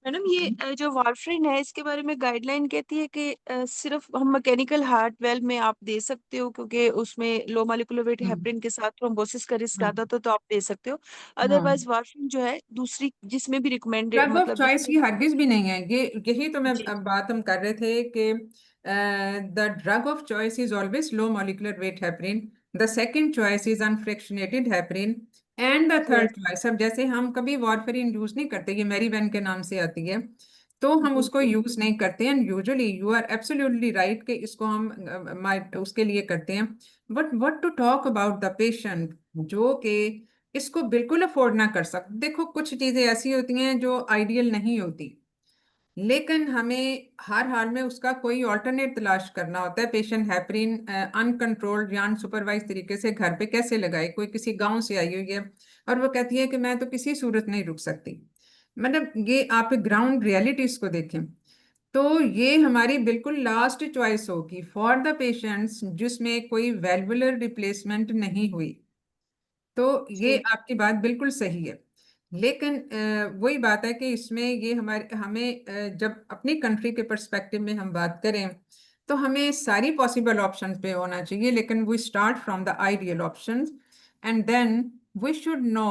मैडम ये जो वारफरिन है इसके बारे में गाइडलाइन कहती है कि सिर्फ हम मैकेनिकल हार्ट वेल्व में आप दे सकते हो, क्योंकि उसमें लो मॉलिक्यूलर वेट हम्म, हेपरिन के साथ थ्रोम्बोसिस का रिस्क हम्म, आता तो आप दे सकते हो। हाँ, अदरवाइज वारफरिन जो है दूसरी जिसमें भी रिकमेंडेड ड्रग ऑफ मतलब चॉइस जिसमें की हरगिज भी नहीं है ये, यही तो मैं जी अब बात हम कर रहे थे कि the drug of choice is always low molecular weight heparin, the second choice is unfractionated heparin, and the third yes choice, अब जैसे हम कभी वारफेरिन यूज नहीं करते, ये मेरीवेन के नाम से आती है, तो हम जी उसको जी यूज नहीं करते हैं। Usually you are absolutely right कि इसको हम उसके लिए करते हैं, but what to talk about the patient जो कि इसको बिल्कुल अफोर्ड ना कर सकते। देखो कुछ चीजें ऐसी होती हैं जो आइडियल नहीं होती, लेकिन हमें हर हाल में उसका कोई ऑल्टरनेट तलाश करना होता है। पेशेंट हेपरिन अनकंट्रोल्ड या अनसुपरवाइज तरीके से घर पे कैसे लगाए, कोई किसी गांव से आई हुई है और वो कहती है कि मैं तो किसी सूरत नहीं रुक सकती, मतलब ये आप ग्राउंड रियलिटीज को देखें, तो ये हमारी बिल्कुल लास्ट चॉइस होगी फॉर द पेशेंट्स जिसमें कोई वेल्वुलर रिप्लेसमेंट नहीं हुई। तो ये जी आपकी बात बिल्कुल सही है, लेकिन वही बात है कि इसमें ये हमारे हमें जब अपनी कंट्री के पर्सपेक्टिव में हम बात करें तो हमें सारी पॉसिबल ऑप्शंस पे होना चाहिए, लेकिन we start from the ideal options and then we should know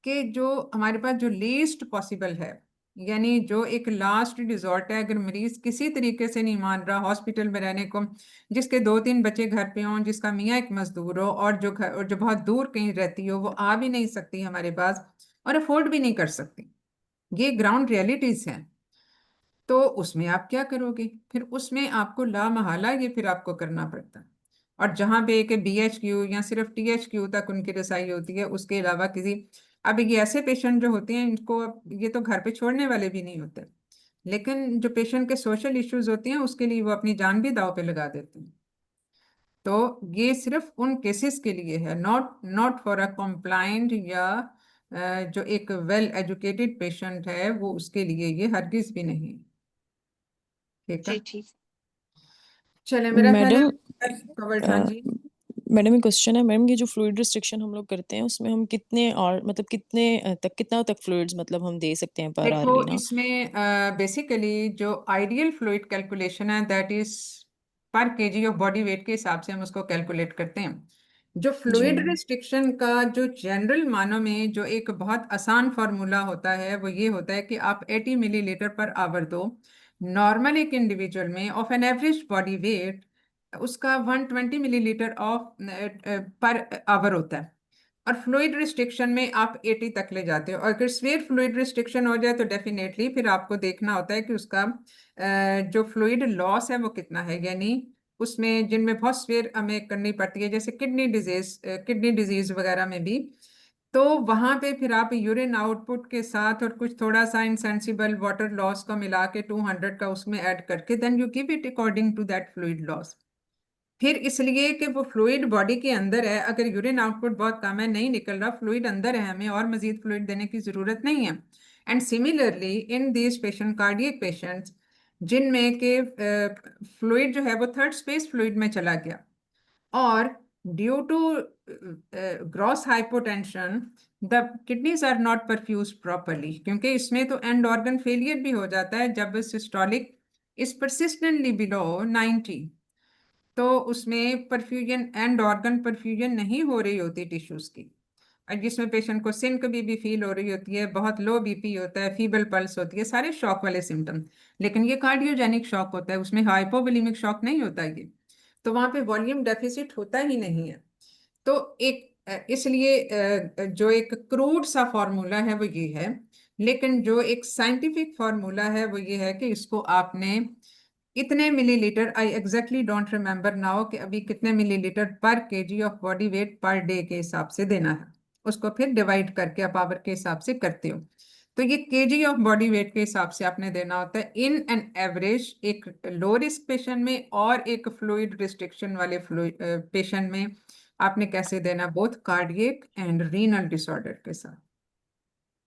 कि जो हमारे पास जो लीस्ट पॉसिबल है, यानी जो एक लास्ट रिजॉर्ट है, अगर मरीज किसी तरीके से नहीं मान रहा हॉस्पिटल में रहने को, जिसके 2-3 बच्चे घर पे हों, जिसका मियाँ एक मजदूर हो, और जो बहुत दूर कहीं रहती हो, वो आ भी नहीं सकती हमारे पास और अफोर्ड भी नहीं कर सकती, ये ग्राउंड रियलिटीज हैं। तो उसमें आप क्या करोगे? फिर उसमें आपको लामहला ये फिर आपको करना पड़ता है। और जहाँ पे एक BHQ या सिर्फ THQ तक उनकी रसाई होती है, उसके अलावा किसी, अब ये ऐसे पेशेंट जो होते हैं इनको ये तो घर पे छोड़ने वाले भी नहीं होते, लेकिन जो पेशेंट के सोशल इश्यूज होते हैं उसके लिए वो अपनी जान भी दांव पे लगा देते हैं। तो ये सिर्फ उन केसेस के लिए है, not not for a compliant या जो एक वेल एजुकेटेड पेशेंट है वो, उसके लिए ये हरगिज भी नहीं है। ठीक है, जी ठीक। चले, मेरा ख्याल है मैडम कवर्ड। हाँ जी, मैडम एक क्वेश्चन है मैडम, ये जो फ्लूइड रिस्ट्रिक्शन हम लोग करते हैं उसमें हम कितने और मतलब कितना तक फ्लूइड्स मतलब हम दे सकते हैं पर आवर देखो लेना? इसमें बेसिकली जो आइडियल फ्लूइड कैलकुलेशन है दैट इज पर केजी ऑफ बॉडी वेट के हिसाब से हम उसको कैलकुलेट करते हैं। जो जी फ्लूइड मैम। रिस्ट्रिक्शन का जो जनरल मानों में जो एक बहुत आसान फार्मूला होता है वो ये होता है कि आप 80 मिलीलीटर पर आवर दो। नॉर्मल एक इंडिविजुअल में of an average body weight उसका 120 मिलीलीटर ऑफ पर आवर होता है, और फ्लूइड रिस्ट्रिक्शन में आप 80 तक ले जाते हो। और अगर स्फीयर फ्लूइड रिस्ट्रिक्शन हो जाए तो डेफिनेटली फिर आपको देखना होता है कि उसका जो फ्लूइड लॉस है वो कितना है, यानी उसमें जिनमें बहुत स्फीयर हमें करनी पड़ती है, जैसे किडनी डिजीज वगैरह में भी, तो वहां पे फिर आप यूरिन आउटपुट के साथ और कुछ थोड़ा सा इनसेंसिबल वाटर लॉस का मिला के 200 का उसमें ऐड करके then you give it according to that fluid loss. फिर इसलिए कि वो फ्लूइड बॉडी के अंदर है, अगर यूरिन आउटपुट बहुत कम है, नहीं निकल रहा, फ्लूइड अंदर है, हमें और मजीद फ्लूइड देने की जरूरत नहीं है। And similarly in these patient, cardiac patients, जिनमें के फ्लूइड जो है वो थर्ड स्पेस फ्लूइड में चला गया, और due to gross hypotension the kidneys are not perfuse properly, क्योंकि इसमें तो एंड ऑर्गन फेलियर भी हो जाता है जब सिस्टोलिक इज परसिस्टेंटली बिलो 90, तो उसमें परफ्यूजन एंड ऑर्गन परफ्यूजन नहीं हो रही होती टिश्यूज की, और जिसमें पेशेंट को सिंक भी फील हो रही होती है, बहुत लो BP होता है, फीबल पल्स होती है, सारे शॉक वाले सिम्टम, लेकिन ये कार्डियोजेनिक शॉक होता है, उसमें हाइपोवोलेमिक शॉक नहीं होता ये, तो वहां पे वॉल्यूम डेफिसिट होता ही नहीं है। तो एक इसलिए जो एक क्रूड सा फॉर्मूला है वो ये है, लेकिन जो एक साइंटिफिक फॉर्मूला है वो ये है कि इसको आपने इतने millilitre, I exactly don't remember now कि अभी कितने मिलीलीटर पर KG of body weight per day के हिसाब से देना है, उसको फिर डिवाइड करके आप आवर के हिसाब से करते हो, तो ये केजी ऑफ बॉडी वेट के हिसाब से आपने देना होता है इन एन एवरेज, एक लो रिस्क पेशेंट में और एक फ्लूइड रिस्ट्रिक्शन वाले पेशेंट में आपने कैसे देना, both cardiac and renal disorder के साथ।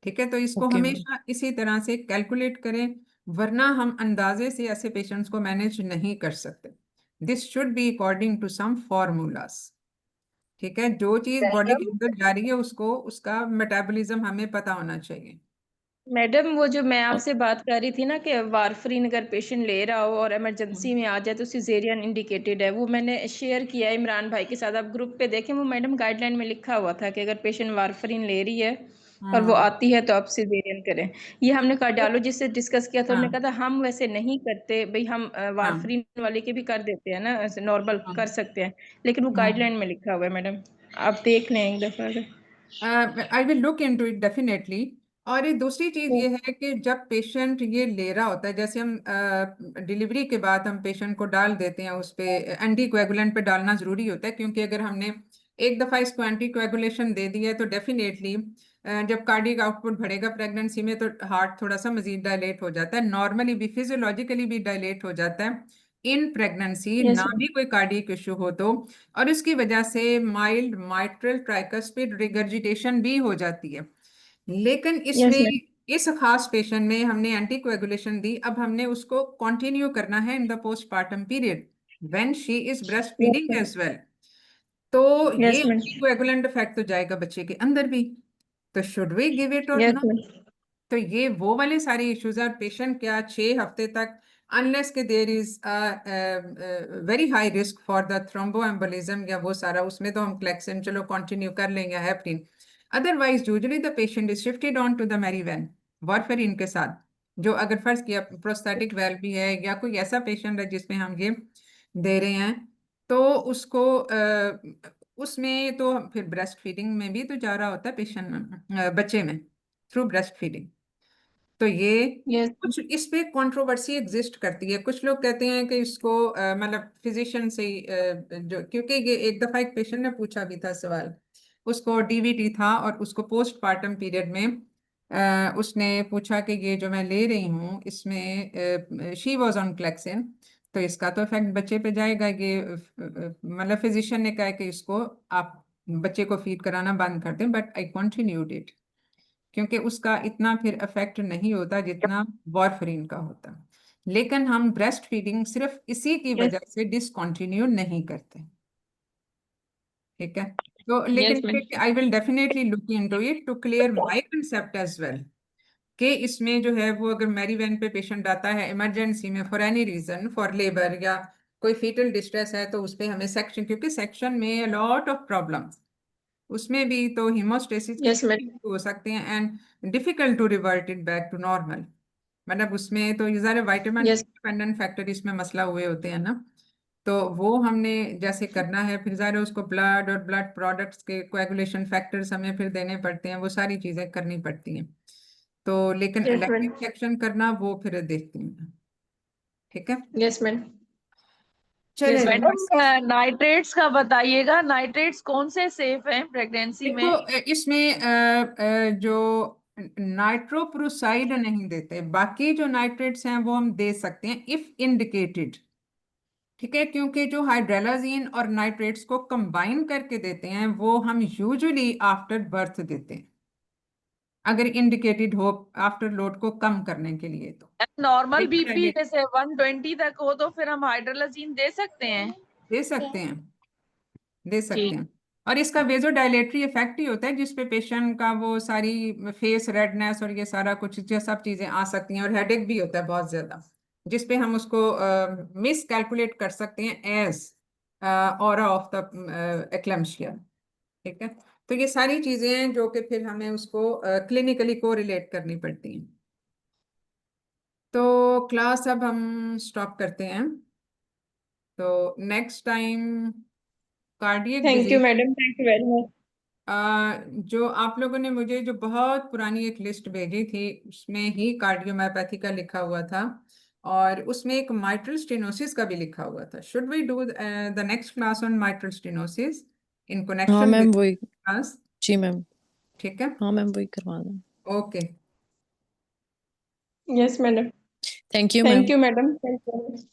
ठीक है, तो इसको ओके मैम। हमेशा इसी तरह से कैलकुलेट करें, वरना हम अंदाजे से ऐसे पेशेंट्स को मैनेज नहीं कर सकते। This should be according to some formulas. ठीक है, जो चीज बॉडी के अंदर जा रही है उसको, उसका मेटाबॉलिज्म हमें पता होना चाहिए। मैडम वो जो मैं आपसे बात कर रही थी ना कि वारफरीन अगर पेशेंट ले रहा हो और इमरजेंसी में आ जाए तो सिजेरियन इंडिकेटेड है, वो मैंने शेयर किया है इमरान भाई के साथ, आप ग्रुप पे देखें, वो मैडम गाइडलाइन में लिखा हुआ था कि अगर पेशेंट वारफरीन ले रही है और वो आती है तो आप सिजेरियन करें। ये हमने कार्डियोलॉजिस्ट से डिस्कस किया था, उन्होंने हाँ कहा था हम वैसे नहीं करते भाई, हम हाँ वारफरीन वाले के भी कर देते हैं ना, ऐसे नॉर्मल हाँ कर सकते हैं, लेकिन वो हाँ, गाइडलाइन में लिखा हुआ है मैडम, आप देख लें एक दफा अगर। I will look into it definitely. और एक दूसरी चीज ये है कि जब पेशेंट ये ले रहा होता है, जैसे हम डिलीवरी के बाद हम पेशेंट को डाल देते हैं, उस पे एंटी कोएगुलेंट पे डालना जरूरी होता है, क्योंकि अगर हमने एक दफा इसको एंटी कोएगुलेशन दे दिया है तो डेफिनेटली जब कार्डियक आउटपुट बढ़ेगा प्रेगनेंसी में तो हार्ट थोड़ा सा मजीद डायलेट हो जाता है, नॉर्मली भी फिजियोलॉजिकली भी डायलेट हो जाता है इन प्रेगनेंसी, यस ना भी कोई कार्डियक इशू हो तो, और उसकी वजह से माइल्ड माइट्रल ट्राइकस्पिड रिगर्जिटेशन भी हो जाती है। लेकिन इसमें यस मैम इस खास पेशेंट में हमने एंटीकोएगुलेशन दी, अब हमने उसको कंटिन्यू करना है in the postpartum period when she is breast feeding yes as well, तो ये यस मैम एंटीकोएगुलेंट इफेक्ट तो जाएगा बच्चे के अंदर भी, तो शुड वी गिव इट और यस नॉट? मैम तो ये वो वाले सारे इश्यूज हैं। पेशेंट क्या 6 हफ्ते तक, अनलेस के there is very high risk for the thromboembolism या वो सारा, उसमें तो हम क्लेक्सन चलो कंटिन्यू कर लेंगे heparin, otherwise usually the patient is shifted on to the Marevan warfarin के साथ, जो अगर फर्ज किया प्रोस्थेटिक वेल्व भी है या कोई ऐसा पेशेंट है जिसमें हम ये दे रहे हैं, तो उसको उसमें तो फिर ब्रेस्ट फीडिंग में भी तो जा रहा होता है पेशेंट में, बच्चे में, थ्रू ब्रेस्ट फीडिंग। तो ये Yes. कुछ इस पे कंट्रोवर्सी एग्जिस्ट करती है। कुछ लोग कहते हैं कि इसको मतलब फिजिशियन से ही जो, क्योंकि ये एक दफा एक पेशेंट ने पूछा भी था सवाल, उसको डीवीटी था और उसको पोस्टपार्टम पीरियड में उसने पूछा कि ये जो मैं ले रही हूँ इसमें शी वाज ऑन क्लेक्सिन, तो इसका तो इफेक्ट बच्चे पे जाएगा। ये मतलब फिजिशियन ने कहा कि इसको आप बच्चे को फीड कराना बंद कर दें, बट आई कंटिन्यूड इट क्योंकि उसका इतना फिर इफेक्ट नहीं होता जितना वारफरीन का होता। लेकिन हम ब्रेस्ट फीडिंग सिर्फ इसी की Yes. वजह से डिसकंटिन्यू नहीं करते, ठीक है। तो Yes, लेकिन ma'am. I will definitely look into it to clear my concept as well, कि इसमें जो है वो अगर मेरीवेन पे पेशेंट आता है इमरजेंसी में for any reason, for labour या कोई फीटल डिस्ट्रेस है, तो उस पर हमें सेक्शन, क्योंकि सेक्शन में लॉट ऑफ प्रॉब्लम्स, उसमें भी तो हीमोस्टेसिस Yes, ma'am. हो सकते हैं and difficult to revert it back to normal. मतलब उसमें तो ये सारे वाइटामिन Yes. डिपेंडेंट फैक्टर इसमें मसला हुए होते हैं ना, तो वो हमने जैसे करना है, फिर ज़ाहिर है उसको ब्लड और ब्लड प्रोडक्ट्स के कोएगुलेशन फैक्टर्स हमें फिर देने पड़ते हैं, वो सारी चीज़ें करनी पड़ती हैं। तो लेकिन Yes, इलेक्टिव ma'am. सेक्शन करना वो फिर देखती हूँ, ठीक है। Yes, ma'am. चले Yes, जी। madam. मैडम नाइट्रेट्स का बताइएगा, नाइट्रेट्स कौन से सेफ हैं प्रेगनेंसी देखो में? इसमें जो नाइट्रोप्रोसाइड नहीं देते, बाकी जो नाइट्रेट्स हैं वो हम दे सकते हैं इफ इंडिकेटेड, ठीक है। क्योंकि जो हाइड्रेलाजीन और नाइट्रेट्स को कंबाइन करके देते हैं वो हम यूजुअली आफ्टर बर्थ देते हैं, अगर इंडिकेटेड हो आफ्टर लोड को कम करने के लिए। तो नॉर्मल लेकिन बीपी जैसे 120 तक हो तो फिर हम हाइड्रोलाजीन दे सकते हैं? दे सकते हैं, दे सकते ठीक। हैं। और इसका वेजोडाइलेटरी इफेक्ट ही होता है जिसपे पेशेंट का वो सारी फेस रेडनेस और ये सारा कुछ ये सब चीजें आ सकती हैं, और हेडेक भी होता है बहुत ज्यादा, जिसपे हम उसको मिस कैलकुलेट कर सकते हैं as aura of the eclampsia, ठीक है। तो ये सारी चीजें हैं जो कि फिर हमें उसको क्लिनिकली को रिलेट करनी पड़ती हैं। तो क्लास अब हम स्टॉप करते हैं। तो next time cardiac Thank you, disease, madam. Thank you very much. जो आप लोगों ने मुझे जो बहुत पुरानी एक लिस्ट भेजी थी उसमें ही कार्डियोमायोपैथी का लिखा हुआ था, और उसमें एक माइट्रल स्टेनोसिस का भी लिखा हुआ था। Should we do the next class on mitral stenosis in हाँ कनेक्शन मैम विद वही, क्लास, जी मैम, ठीक है। हाँ मैम वही करवा दें। Okay, Yes, madam. Thank you Thank ma'am. you, madam. Thank you very much.